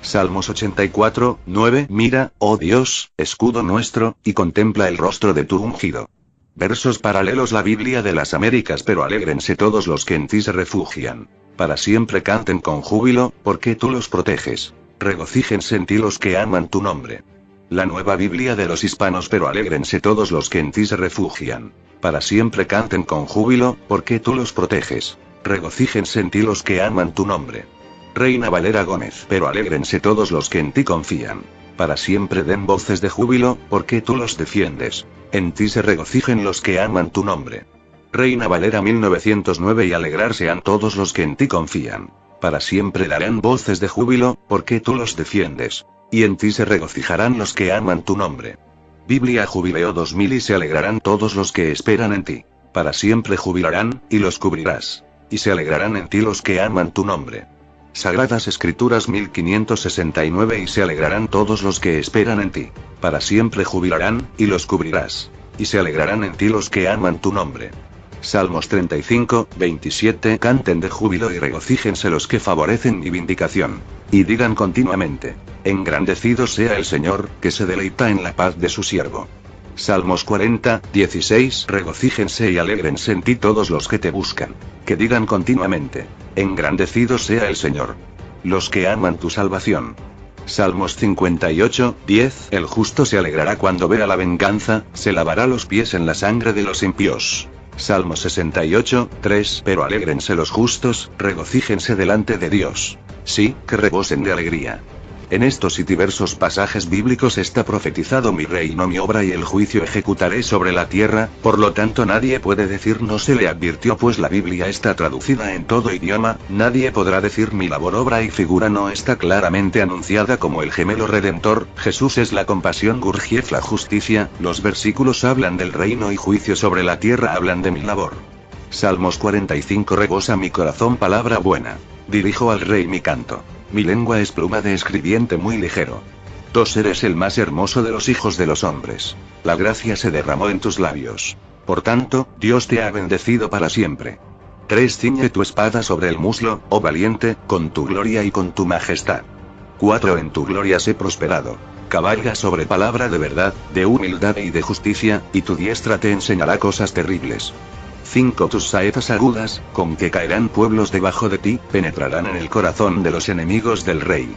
Salmos 84, 9. Mira, oh Dios, escudo nuestro, y contempla el rostro de tu ungido. Versos paralelos. La Biblia de las Américas. Pero alégrense todos los que en ti se refugian. Para siempre canten con júbilo, porque tú los proteges. Regocíjense en ti los que aman tu nombre. La nueva Biblia de los hispanos. Pero alégrense todos los que en ti se refugian. Para siempre canten con júbilo, porque tú los proteges. Regocíjense en ti los que aman tu nombre. Reina Valera Gómez. Pero alégrense todos los que en ti confían. Para siempre den voces de júbilo, porque tú los defiendes. En ti se regocijen los que aman tu nombre. Reina Valera 1909. Y alegrarse han todos los que en ti confían. Para siempre darán voces de júbilo, porque tú los defiendes. Y en ti se regocijarán los que aman tu nombre. Biblia Jubileo 2000. Y se alegrarán todos los que esperan en ti. Para siempre jubilarán, y los cubrirás. Y se alegrarán en ti los que aman tu nombre. Sagradas Escrituras 1569. Y se alegrarán todos los que esperan en ti. Para siempre jubilarán, y los cubrirás. Y se alegrarán en ti los que aman tu nombre. Salmos 35, 27. Canten de júbilo y regocíjense los que favorecen mi vindicación. Y digan continuamente: engrandecido sea el Señor, que se deleita en la paz de su siervo. Salmos 40, 16. Regocíjense y alégrense en ti todos los que te buscan. Que digan continuamente: engrandecido sea el Señor. Los que aman tu salvación. Salmos 58, 10. El justo se alegrará cuando vea la venganza, se lavará los pies en la sangre de los impíos. Salmo 68, 3. Pero alégrense los justos, regocíjense delante de Dios. Sí, que rebosen de alegría. En estos y diversos pasajes bíblicos está profetizado: mi reino, mi obra y el juicio ejecutaré sobre la tierra. Por lo tanto nadie puede decir no se le advirtió, pues la Biblia está traducida en todo idioma. Nadie podrá decir mi labor, obra y figura no está claramente anunciada como el gemelo redentor. Jesús es la compasión, Gurdjieff la justicia. Los versículos hablan del reino y juicio sobre la tierra, hablan de mi labor. Salmos 45. Rebosa mi corazón palabra buena. Dirijo al rey mi canto. Mi lengua es pluma de escribiente muy ligero. 2. Eres el más hermoso de los hijos de los hombres. La gracia se derramó en tus labios. Por tanto, Dios te ha bendecido para siempre. 3. Ciñe tu espada sobre el muslo, oh valiente, con tu gloria y con tu majestad. 4. En tu gloria sé prosperado. Cabalga sobre palabra de verdad, de humildad y de justicia, y tu diestra te enseñará cosas terribles. 5. Tus saetas agudas, con que caerán pueblos debajo de ti, penetrarán en el corazón de los enemigos del rey.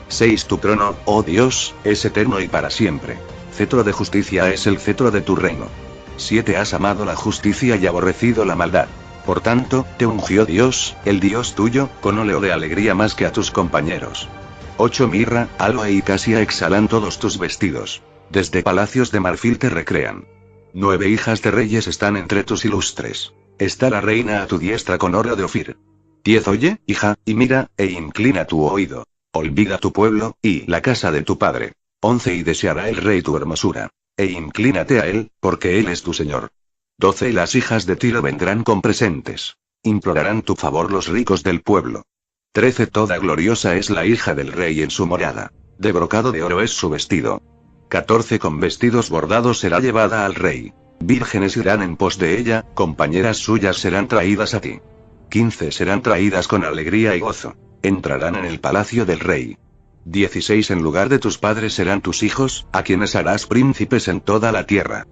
6. Tu trono, oh Dios, es eterno y para siempre. Cetro de justicia es el cetro de tu reino. 7. Has amado la justicia y aborrecido la maldad. Por tanto, te ungió Dios, el Dios tuyo, con óleo de alegría más que a tus compañeros. 8. Mirra, aloe y casia exhalan todos tus vestidos. Desde palacios de marfil te recrean. 9. Hijas de reyes están entre tus ilustres. Está la reina a tu diestra con oro de Ofir. 10. Oye, hija, y mira, e inclina tu oído. Olvida tu pueblo, y la casa de tu padre. 11. Y deseará el rey tu hermosura. E inclínate a él, porque él es tu señor. 12. Y las hijas de Tiro vendrán con presentes. Implorarán tu favor los ricos del pueblo. 13. Toda gloriosa es la hija del rey en su morada. De brocado de oro es su vestido. 14. Con vestidos bordados será llevada al rey. Vírgenes irán en pos de ella, compañeras suyas serán traídas a ti. 15. Serán traídas con alegría y gozo. Entrarán en el palacio del rey. 16. En lugar de tus padres serán tus hijos, a quienes harás príncipes en toda la tierra.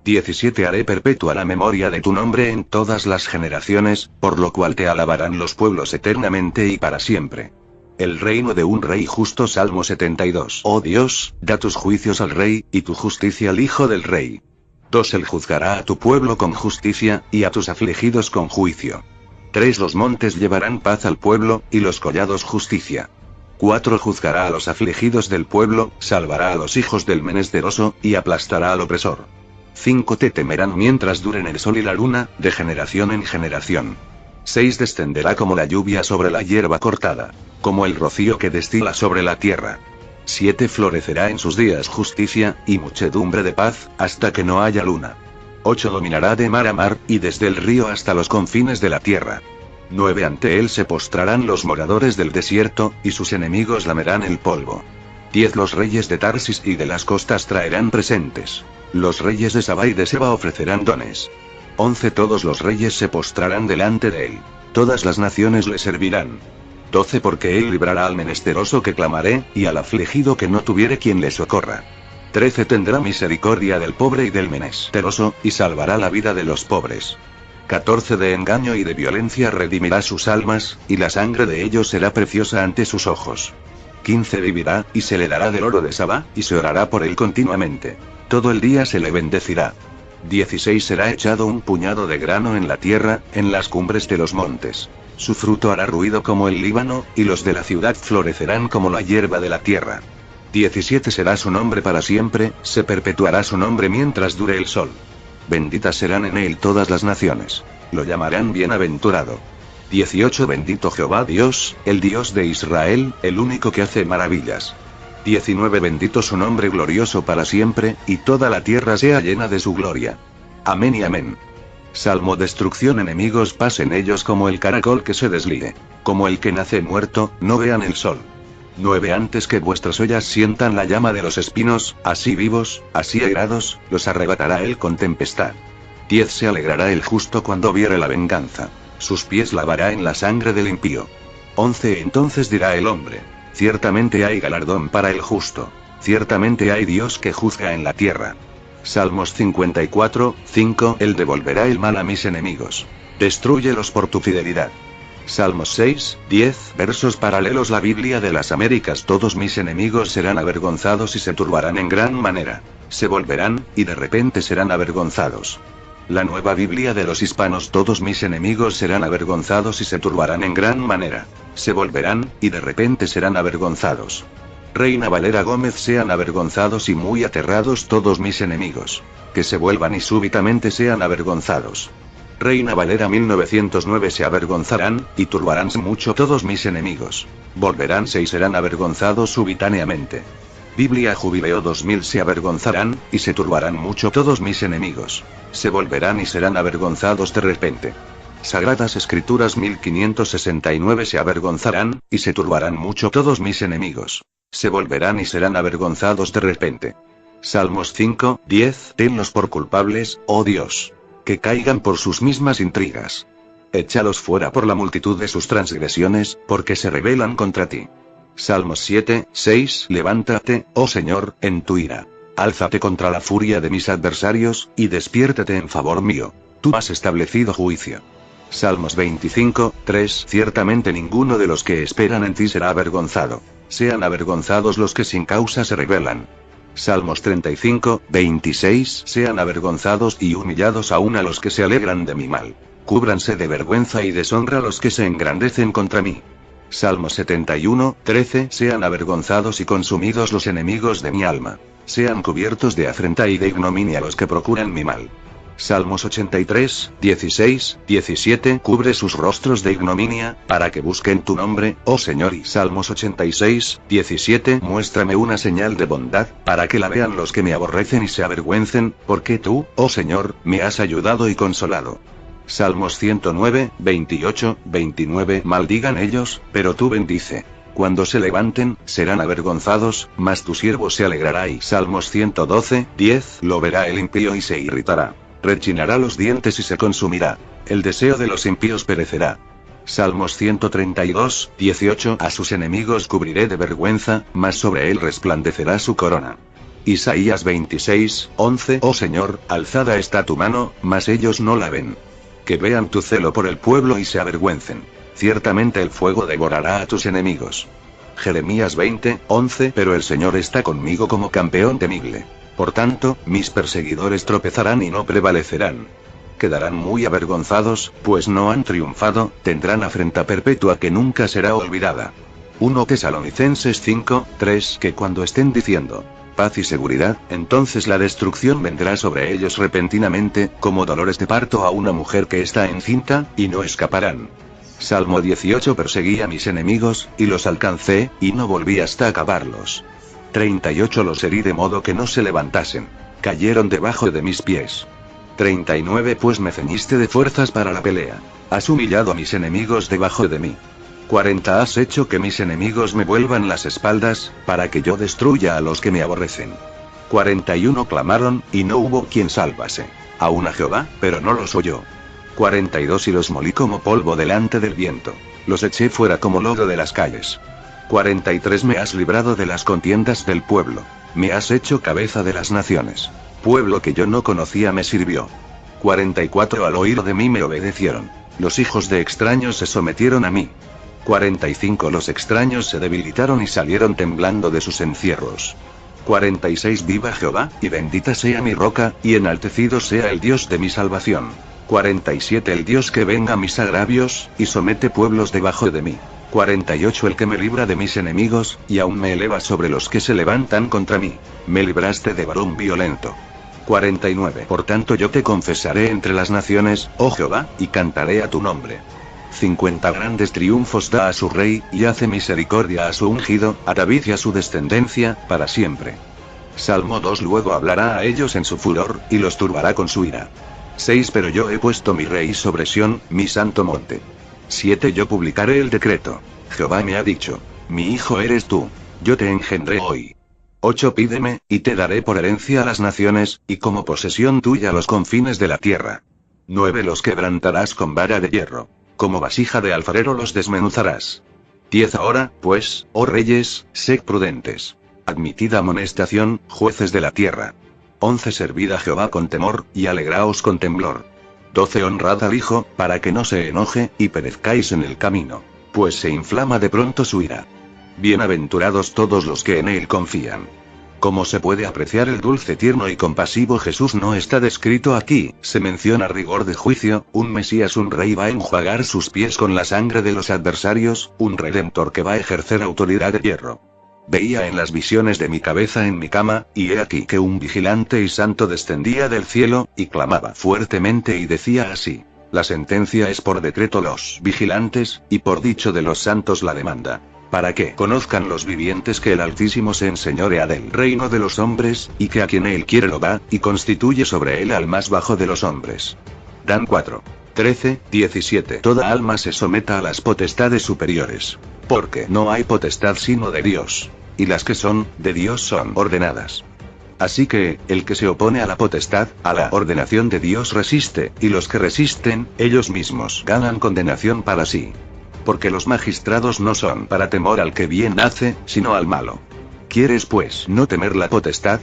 17. Haré perpetua la memoria de tu nombre en todas las generaciones, por lo cual te alabarán los pueblos eternamente y para siempre. El reino de un rey justo. Salmo 72. Oh Dios, da tus juicios al rey, y tu justicia al hijo del rey. 2. Él juzgará a tu pueblo con justicia, y a tus afligidos con juicio. 3. Los montes llevarán paz al pueblo, y los collados justicia. 4. Juzgará a los afligidos del pueblo, salvará a los hijos del menesteroso, y aplastará al opresor. 5. Te temerán mientras duren el sol y la luna, de generación en generación. 6. Descenderá como la lluvia sobre la hierba cortada, como el rocío que destila sobre la tierra. 7. Florecerá en sus días justicia, y muchedumbre de paz, hasta que no haya luna. 8. Dominará de mar a mar, y desde el río hasta los confines de la tierra. 9. Ante él se postrarán los moradores del desierto, y sus enemigos lamerán el polvo. 10. Los reyes de Tarsis y de las costas traerán presentes. Los reyes de Sabá y de Seba ofrecerán dones. 11. Todos los reyes se postrarán delante de él. Todas las naciones le servirán. 12. Porque él librará al menesteroso que clamaré, y al afligido que no tuviere quien le socorra. 13. Tendrá misericordia del pobre y del menesteroso, y salvará la vida de los pobres. 14. De engaño y de violencia redimirá sus almas, y la sangre de ellos será preciosa ante sus ojos. 15 vivirá, y se le dará del oro de Sabá, y se orará por él continuamente. Todo el día se le bendecirá. 16 será echado un puñado de grano en la tierra, en las cumbres de los montes. Su fruto hará ruido como el Líbano, y los de la ciudad florecerán como la hierba de la tierra. 17 será su nombre para siempre, se perpetuará su nombre mientras dure el sol. Benditas serán en él todas las naciones. Lo llamarán bienaventurado. 18 Bendito Jehová Dios, el Dios de Israel, el único que hace maravillas. 19 Bendito su nombre glorioso para siempre, y toda la tierra sea llena de su gloria. Amén y amén. Salmo Destrucción. Enemigos pasen ellos como el caracol que se desligue. Como el que nace muerto, no vean el sol. 9 Antes que vuestras ollas sientan la llama de los espinos, así vivos, así airados, los arrebatará él con tempestad. 10 Se alegrará el justo cuando viere la venganza. Sus pies lavará en la sangre del impío. 11 Entonces dirá el hombre: ciertamente hay galardón para el justo. Ciertamente hay Dios que juzga en la tierra. Salmos 54, 5 Él devolverá el mal a mis enemigos. Destrúyelos por tu fidelidad. Salmos 6, 10 Versos paralelos. La Biblia de las Américas. Todos mis enemigos serán avergonzados y se turbarán en gran manera. Se volverán, y de repente serán avergonzados. La Nueva Biblia de los Hispanos. Todos mis enemigos serán avergonzados y se turbarán en gran manera. Se volverán, y de repente serán avergonzados. Reina Valera Gómez. Sean avergonzados y muy aterrados todos mis enemigos. Que se vuelvan y súbitamente sean avergonzados. Reina Valera 1909. Se avergonzarán, y turbaránse mucho todos mis enemigos. Volveránse y serán avergonzados subitáneamente. Biblia Jubileo 2000. Se avergonzarán, y se turbarán mucho todos mis enemigos. Se volverán y serán avergonzados de repente. Sagradas Escrituras 1569. Se avergonzarán, y se turbarán mucho todos mis enemigos. Se volverán y serán avergonzados de repente. Salmos 5, 10 Tenlos por culpables, oh Dios. Que caigan por sus mismas intrigas. Échalos fuera por la multitud de sus transgresiones, porque se rebelan contra ti. Salmos 7, 6 Levántate, oh Señor, en tu ira. Álzate contra la furia de mis adversarios, y despiértate en favor mío. Tú has establecido juicio. Salmos 25, 3 Ciertamente ninguno de los que esperan en ti será avergonzado. Sean avergonzados los que sin causa se rebelan. Salmos 35, 26 Sean avergonzados y humillados aún a los que se alegran de mi mal. Cúbranse de vergüenza y deshonra los que se engrandecen contra mí. Salmos 71, 13 Sean avergonzados y consumidos los enemigos de mi alma. Sean cubiertos de afrenta y de ignominia los que procuran mi mal. Salmos 83, 16, 17 Cubre sus rostros de ignominia, para que busquen tu nombre, oh Señor. Y Salmos 86, 17 Muéstrame una señal de bondad, para que la vean los que me aborrecen y se avergüencen, porque tú, oh Señor, me has ayudado y consolado. Salmos 109, 28, 29 Maldigan ellos, pero tú bendice. Cuando se levanten, serán avergonzados, mas tu siervo se alegrará. Y Salmos 112, 10 Lo verá el impío y se irritará. Rechinará los dientes y se consumirá. El deseo de los impíos perecerá. Salmos 132, 18 A sus enemigos cubriré de vergüenza, mas sobre él resplandecerá su corona. Isaías 26, 11 Oh Señor, alzada está tu mano, mas ellos no la ven. Que vean tu celo por el pueblo y se avergüencen. Ciertamente el fuego devorará a tus enemigos. Jeremías 20, 11 Pero el Señor está conmigo como campeón temible. Por tanto, mis perseguidores tropezarán y no prevalecerán. Quedarán muy avergonzados, pues no han triunfado, tendrán afrenta perpetua que nunca será olvidada. 1 Tesalonicenses 5, 3 Que cuando estén diciendo paz y seguridad, entonces la destrucción vendrá sobre ellos repentinamente, como dolores de parto a una mujer que está encinta, y no escaparán. Salmo 18 Perseguí a mis enemigos, y los alcancé, y no volví hasta acabarlos. 38 Los herí de modo que no se levantasen. Cayeron debajo de mis pies. 39 Pues me ceñiste de fuerzas para la pelea. Has humillado a mis enemigos debajo de mí. 40 Has hecho que mis enemigos me vuelvan las espaldas, para que yo destruya a los que me aborrecen. 41 Clamaron, y no hubo quien salvase. Aún a Jehová, pero no los oyó. 42 Y los molí como polvo delante del viento. Los eché fuera como lodo de las calles. 43 Me has librado de las contiendas del pueblo. Me has hecho cabeza de las naciones. Pueblo que yo no conocía me sirvió. 44 Al oír de mí me obedecieron. Los hijos de extraños se sometieron a mí. 45 Los extraños se debilitaron y salieron temblando de sus encierros. 46 Viva Jehová, y bendita sea mi roca, y enaltecido sea el Dios de mi salvación. 47 El Dios que venga mis agravios, y somete pueblos debajo de mí. 48 El que me libra de mis enemigos, y aún me eleva sobre los que se levantan contra mí. Me libraste de varón violento. 49 Por tanto yo te confesaré entre las naciones, oh Jehová, y cantaré a tu nombre. 50 Grandes triunfos da a su rey, y hace misericordia a su ungido, a David y a su descendencia, para siempre. Salmo 2 Luego hablará a ellos en su furor, y los turbará con su ira. 6 Pero yo he puesto mi rey sobre Sión, mi santo monte. 7 Yo publicaré el decreto. Jehová me ha dicho: mi hijo eres tú. Yo te engendré hoy. 8 Pídeme, y te daré por herencia a las naciones, y como posesión tuya los confines de la tierra. 9 Los quebrantarás con vara de hierro. Como vasija de alfarero los desmenuzarás. 10 Ahora, pues, oh reyes, sed prudentes. Admitid amonestación, jueces de la tierra. 11 Servid a Jehová con temor, y alegraos con temblor. 12 Honrad al Hijo, para que no se enoje, y perezcáis en el camino, pues se inflama de pronto su ira. Bienaventurados todos los que en él confían. Como se puede apreciar, el dulce, tierno y compasivo Jesús no está descrito aquí. Se menciona rigor de juicio, un Mesías, un rey va a enjuagar sus pies con la sangre de los adversarios, un redentor que va a ejercer autoridad de hierro. Veía en las visiones de mi cabeza en mi cama, y he aquí que un vigilante y santo descendía del cielo, y clamaba fuertemente y decía así: la sentencia es por decreto los vigilantes, y por dicho de los santos la demanda. Para que conozcan los vivientes que el Altísimo se enseñorea del reino de los hombres, y que a quien él quiere lo da, y constituye sobre él al más bajo de los hombres. Dan 4. 13, 17 Toda alma se someta a las potestades superiores. Porque no hay potestad sino de Dios. Y las que son, de Dios son ordenadas. Así que, el que se opone a la potestad, a la ordenación de Dios resiste, y los que resisten, ellos mismos ganan condenación para sí. Porque los magistrados no son para temor al que bien hace, sino al malo. ¿Quieres pues no temer la potestad?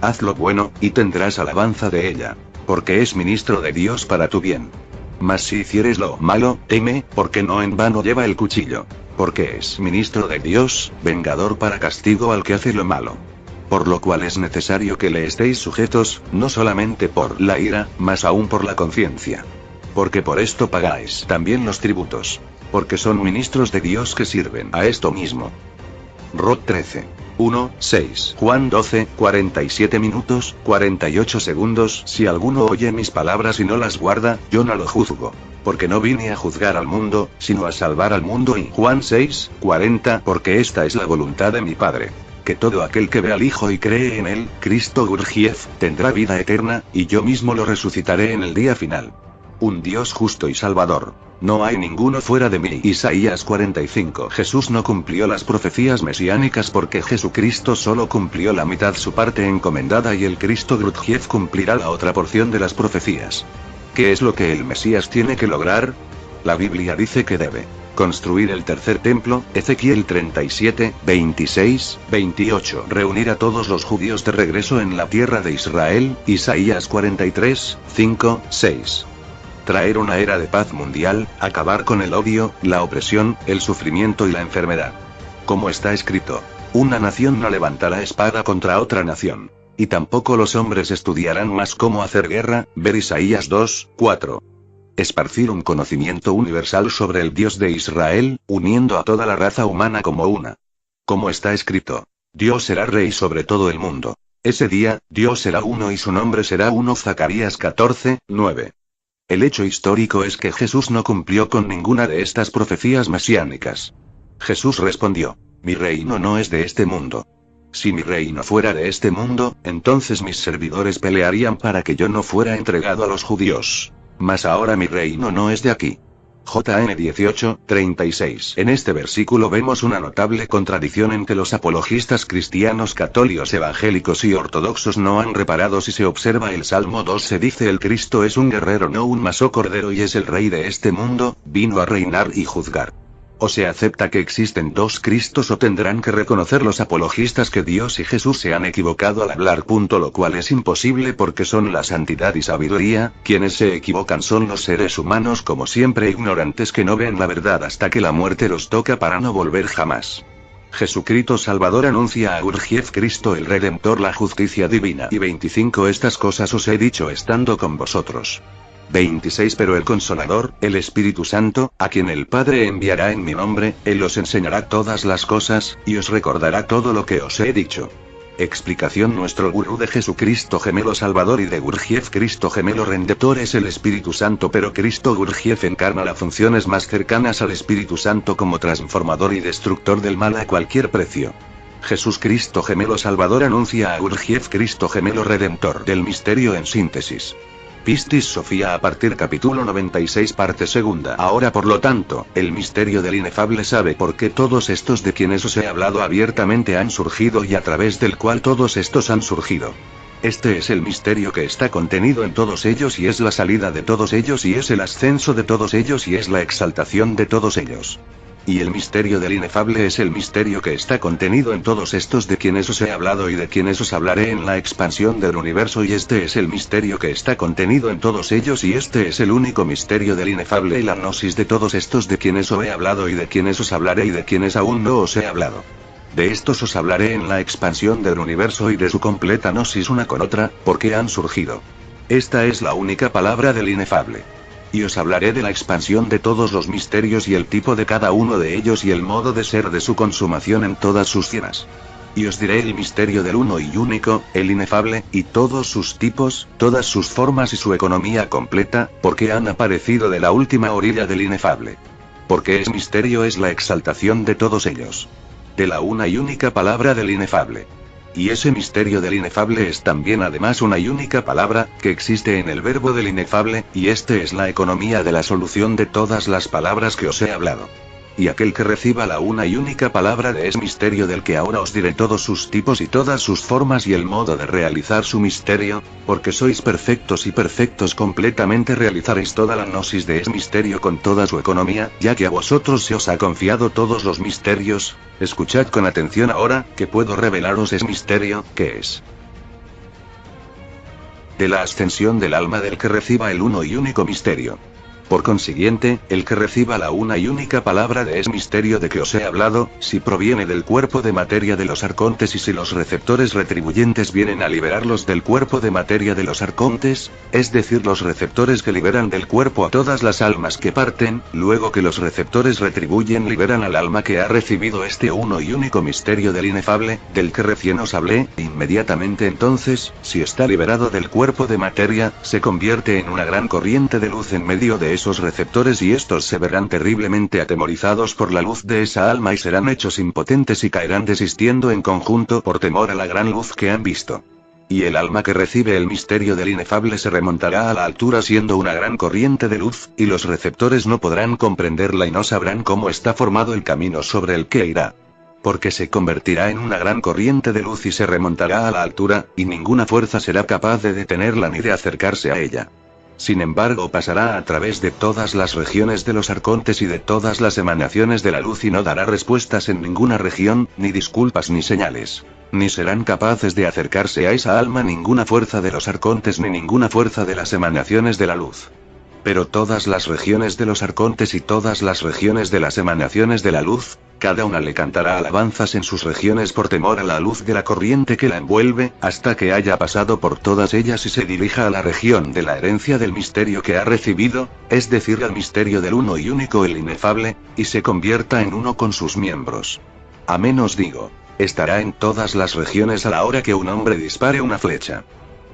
Haz lo bueno, y tendrás alabanza de ella. Porque es ministro de Dios para tu bien. Mas si hicieres lo malo, teme, porque no en vano lleva el cuchillo. Porque es ministro de Dios, vengador para castigo al que hace lo malo. Por lo cual es necesario que le estéis sujetos, no solamente por la ira, mas aún por la conciencia. Porque por esto pagáis también los tributos. Porque son ministros de Dios que sirven a esto mismo. Rod 13. 1, 6. Juan 12, 47 minutos, 48 segundos. Si alguno oye mis palabras y no las guarda, yo no lo juzgo. Porque no vine a juzgar al mundo, sino a salvar al mundo. Y Juan 6, 40. Porque esta es la voluntad de mi Padre. Que todo aquel que ve al Hijo y cree en él, Cristo Gurdjieff, tendrá vida eterna, y yo mismo lo resucitaré en el día final. Un Dios justo y salvador. No hay ninguno fuera de mí. Isaías 45. Jesús no cumplió las profecías mesiánicas porque Jesucristo solo cumplió la mitad, su parte encomendada, y el Cristo Gurdjieff cumplirá la otra porción de las profecías. ¿Qué es lo que el Mesías tiene que lograr? La Biblia dice que debe construir el tercer templo, Ezequiel 37, 26, 28. Reunir a todos los judíos de regreso en la tierra de Israel, Isaías 43, 5, 6. Traer una era de paz mundial, acabar con el odio, la opresión, el sufrimiento y la enfermedad. Como está escrito: una nación no levantará espada contra otra nación. Y tampoco los hombres estudiarán más cómo hacer guerra, ver Isaías 2, 4. Esparcir un conocimiento universal sobre el Dios de Israel, uniendo a toda la raza humana como una. Como está escrito: Dios será rey sobre todo el mundo. Ese día, Dios será uno y su nombre será uno. Zacarías 14, 9. El hecho histórico es que Jesús no cumplió con ninguna de estas profecías mesiánicas. Jesús respondió: mi reino no es de este mundo. Si mi reino fuera de este mundo, entonces mis servidores pelearían para que yo no fuera entregado a los judíos. Mas ahora mi reino no es de aquí. JN 18, 36. En este versículo vemos una notable contradicción en que los apologistas cristianos católicos, evangélicos y ortodoxos no han reparado. Si se observa el Salmo 2, se dice: el Cristo es un guerrero, no un maso cordero, y es el rey de este mundo, vino a reinar y juzgar. O se acepta que existen dos Cristos o tendrán que reconocer los apologistas que Dios y Jesús se han equivocado al hablar. Lo cual es imposible porque son la santidad y sabiduría, quienes se equivocan son los seres humanos como siempre ignorantes que no ven la verdad hasta que la muerte los toca para no volver jamás. Jesucristo Salvador anuncia a Gurdjieff Cristo el Redentor la justicia divina. Y 25 Estas cosas os he dicho estando con vosotros. 26 Pero el Consolador, el Espíritu Santo, a quien el Padre enviará en mi nombre, Él os enseñará todas las cosas, y os recordará todo lo que os he dicho. Explicación Nuestro Gurú de Jesucristo Gemelo Salvador y de Gurdjieff Cristo Gemelo Redentor es el Espíritu Santo, pero Cristo Gurdjieff encarna las funciones más cercanas al Espíritu Santo como transformador y destructor del mal a cualquier precio. Jesús Cristo Gemelo Salvador anuncia a Gurdjieff Cristo Gemelo Redentor del misterio en síntesis. Pistis Sofía a partir capítulo 96 parte segunda. Ahora por lo tanto, el misterio del inefable sabe por qué todos estos de quienes os he hablado abiertamente han surgido y a través del cual todos estos han surgido. Este es el misterio que está contenido en todos ellos y es la salida de todos ellos y es el ascenso de todos ellos y es la exaltación de todos ellos. Y el misterio del inefable es el misterio que está contenido en todos estos de quienes os he hablado y de quienes os hablaré en la expansión del universo y este es el misterio que está contenido en todos ellos y este es el único misterio del inefable y la gnosis de todos estos de quienes os he hablado y de quienes os hablaré y de quienes aún no os he hablado. De estos os hablaré en la expansión del universo y de su completa gnosis una con otra, porque han surgido. Esta es la única palabra del inefable. Y os hablaré de la expansión de todos los misterios y el tipo de cada uno de ellos y el modo de ser de su consumación en todas sus cienas. Y os diré el misterio del uno y único, el inefable, y todos sus tipos, todas sus formas y su economía completa, porque han aparecido de la última orilla del inefable. Porque es misterio es la exaltación de todos ellos. De la una y única palabra del inefable. Y ese misterio del inefable es también además una y única palabra, que existe en el verbo del inefable, y este es la economía de la solución de todas las palabras que os he hablado. Y aquel que reciba la una y única palabra de ese misterio del que ahora os diré todos sus tipos y todas sus formas y el modo de realizar su misterio, porque sois perfectos y perfectos completamente realizaréis toda la gnosis de ese misterio con toda su economía, ya que a vosotros se os ha confiado todos los misterios. Escuchad con atención ahora, que puedo revelaros ese misterio, que es de la ascensión del alma del que reciba el uno y único misterio. Por consiguiente, el que reciba la una y única palabra de ese misterio de que os he hablado, si proviene del cuerpo de materia de los arcontes y si los receptores retribuyentes vienen a liberarlos del cuerpo de materia de los arcontes, es decir, los receptores que liberan del cuerpo a todas las almas que parten, luego que los receptores retribuyen liberan al alma que ha recibido este uno y único misterio del inefable, del que recién os hablé, inmediatamente entonces, si está liberado del cuerpo de materia, se convierte en una gran corriente de luz en medio de esos receptores y estos se verán terriblemente atemorizados por la luz de esa alma y serán hechos impotentes y caerán desistiendo en conjunto por temor a la gran luz que han visto. Y el alma que recibe el misterio del inefable se remontará a la altura siendo una gran corriente de luz, y los receptores no podrán comprenderla y no sabrán cómo está formado el camino sobre el que irá. Porque se convertirá en una gran corriente de luz y se remontará a la altura, y ninguna fuerza será capaz de detenerla ni de acercarse a ella. Sin embargo, pasará a través de todas las regiones de los arcontes y de todas las emanaciones de la luz y no dará respuestas en ninguna región, ni disculpas ni señales. Ni serán capaces de acercarse a esa alma ninguna fuerza de los arcontes ni ninguna fuerza de las emanaciones de la luz. Pero todas las regiones de los arcontes y todas las regiones de las emanaciones de la luz, cada una le cantará alabanzas en sus regiones por temor a la luz de la corriente que la envuelve, hasta que haya pasado por todas ellas y se dirija a la región de la herencia del misterio que ha recibido, es decir, al misterio del uno y único el inefable, y se convierta en uno con sus miembros. Amén os digo, estará en todas las regiones a la hora que un hombre dispare una flecha.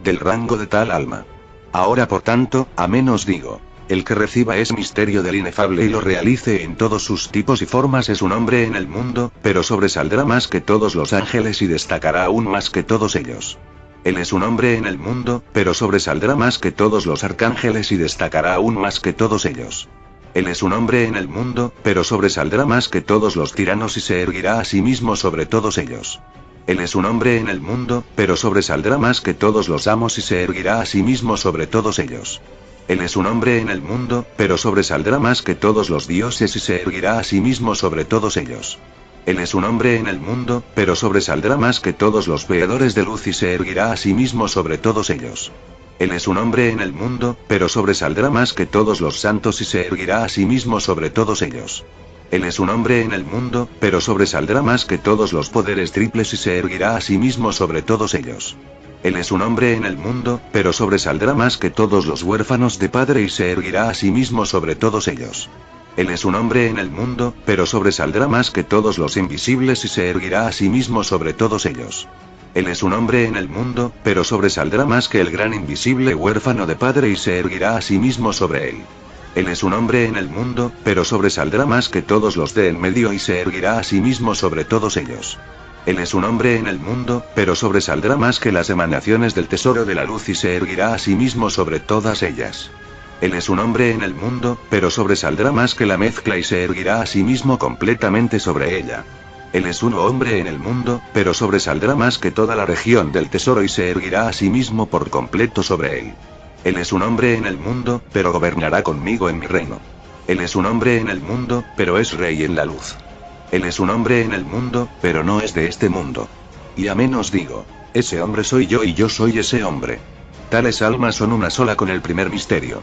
Del rango de tal alma. Ahora por tanto, amén os digo, el que reciba ese misterio del inefable y lo realice en todos sus tipos y formas es un hombre en el mundo, pero sobresaldrá más que todos los ángeles y destacará aún más que todos ellos. Él es un hombre en el mundo, pero sobresaldrá más que todos los arcángeles y destacará aún más que todos ellos. Él es un hombre en el mundo, pero sobresaldrá más que todos los tiranos y se erguirá a sí mismo sobre todos ellos. Él es un hombre en el mundo, pero sobresaldrá más que todos los amos y se erguirá a sí mismo sobre todos ellos. Él es un hombre en el mundo, pero sobresaldrá más que todos los dioses y se erguirá a sí mismo sobre todos ellos. Él es un hombre en el mundo, pero sobresaldrá más que todos los veedores de luz y se erguirá a sí mismo sobre todos ellos. Él es un hombre en el mundo, pero sobresaldrá más que todos los santos y se erguirá a sí mismo sobre todos ellos. Él es un hombre en el mundo, pero sobresaldrá más que todos los poderes triples y se erguirá a sí mismo sobre todos ellos. Él es un hombre en el mundo, pero sobresaldrá más que todos los huérfanos de padre y se erguirá a sí mismo sobre todos ellos. Él es un hombre en el mundo, pero sobresaldrá más que todos los invisibles y se erguirá a sí mismo sobre todos ellos. Él es un hombre en el mundo, pero sobresaldrá más que el gran invisible huérfano de padre y se erguirá a sí mismo sobre él. Él es un hombre en el mundo, pero sobresaldrá más que todos los de en medio y se erguirá a sí mismo sobre todos ellos. Él es un hombre en el mundo, pero sobresaldrá más que las emanaciones del tesoro de la luz y se erguirá a sí mismo sobre todas ellas. Él es un hombre en el mundo, pero sobresaldrá más que la mezcla y se erguirá a sí mismo completamente sobre ella. Él es un hombre en el mundo, pero sobresaldrá más que toda la región del tesoro y se erguirá a sí mismo por completo sobre él. Él es un hombre en el mundo, pero gobernará conmigo en mi reino. Él es un hombre en el mundo, pero es rey en la luz. Él es un hombre en el mundo, pero no es de este mundo. Y amén os digo, ese hombre soy yo y yo soy ese hombre. Tales almas son una sola con el primer misterio.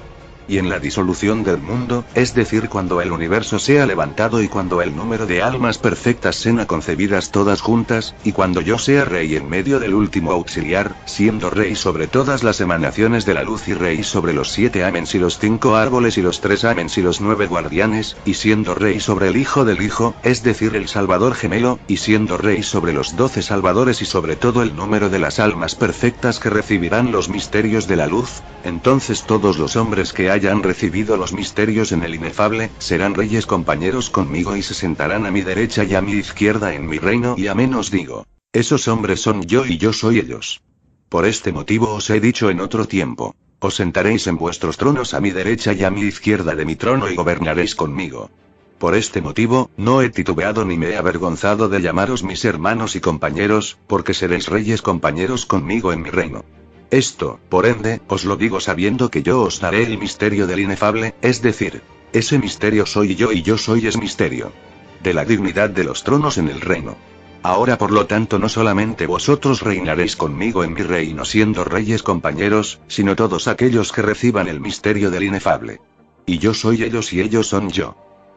Y en la disolución del mundo, es decir, cuando el universo sea levantado y cuando el número de almas perfectas sean concebidas todas juntas, y cuando yo sea rey en medio del último auxiliar, siendo rey sobre todas las emanaciones de la luz y rey sobre los 7 amens y los 5 árboles y los 3 amens y los 9 guardianes, y siendo rey sobre el hijo del hijo, es decir, el salvador gemelo, y siendo rey sobre los 12 salvadores y sobre todo el número de las almas perfectas que recibirán los misterios de la luz, entonces todos los hombres que hayan recibido los misterios en el inefable, serán reyes compañeros conmigo y se sentarán a mi derecha y a mi izquierda en mi reino y amén os digo. Esos hombres son yo y yo soy ellos. Por este motivo os he dicho en otro tiempo, os sentaréis en vuestros tronos a mi derecha y a mi izquierda de mi trono y gobernaréis conmigo. Por este motivo, no he titubeado ni me he avergonzado de llamaros mis hermanos y compañeros, porque seréis reyes compañeros conmigo en mi reino. Esto, por ende, os lo digo sabiendo que yo os daré el misterio del inefable, es decir, ese misterio soy yo y yo soy es misterio de la dignidad de los tronos en el reino. Ahora por lo tanto no solamente vosotros reinaréis conmigo en mi reino siendo reyes compañeros, sino todos aquellos que reciban el misterio del inefable. Y yo soy ellos y ellos son yo.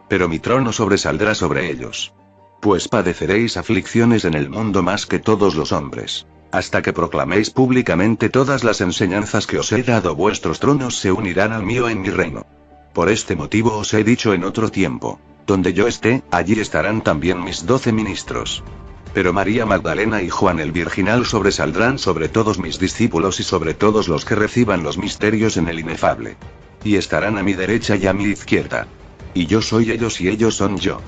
Pero mi trono sobresaldrá sobre ellos. Pues padeceréis aflicciones en el mundo más que todos los hombres. Hasta que proclaméis públicamente todas las enseñanzas que os he dado, vuestros tronos se unirán al mío en mi reino. Por este motivo os he dicho en otro tiempo, donde yo esté, allí estarán también mis 12 ministros. Pero María Magdalena y Juan el Virginal sobresaldrán sobre todos mis discípulos y sobre todos los que reciban los misterios en el inefable. Y estarán a mi derecha y a mi izquierda. Y yo soy ellos y ellos son yo.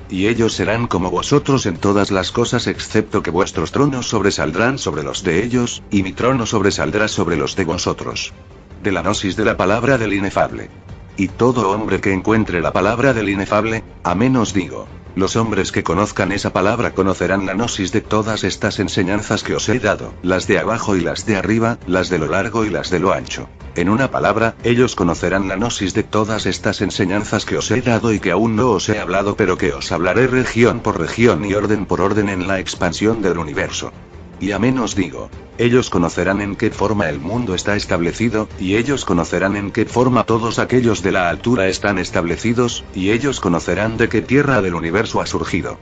Y ellos serán como vosotros en todas las cosas excepto que vuestros tronos sobresaldrán sobre los de ellos, y mi trono sobresaldrá sobre los de vosotros. De la gnosis de la palabra del inefable. Y todo hombre que encuentre la palabra del inefable, amén os digo. Los hombres que conozcan esa palabra conocerán la gnosis de todas estas enseñanzas que os he dado, las de abajo y las de arriba, las de lo largo y las de lo ancho. En una palabra, ellos conocerán la gnosis de todas estas enseñanzas que os he dado y que aún no os he hablado pero que os hablaré región por región y orden por orden en la expansión del universo. Y amén os digo, ellos conocerán en qué forma el mundo está establecido, y ellos conocerán en qué forma todos aquellos de la altura están establecidos, y ellos conocerán de qué tierra del universo ha surgido.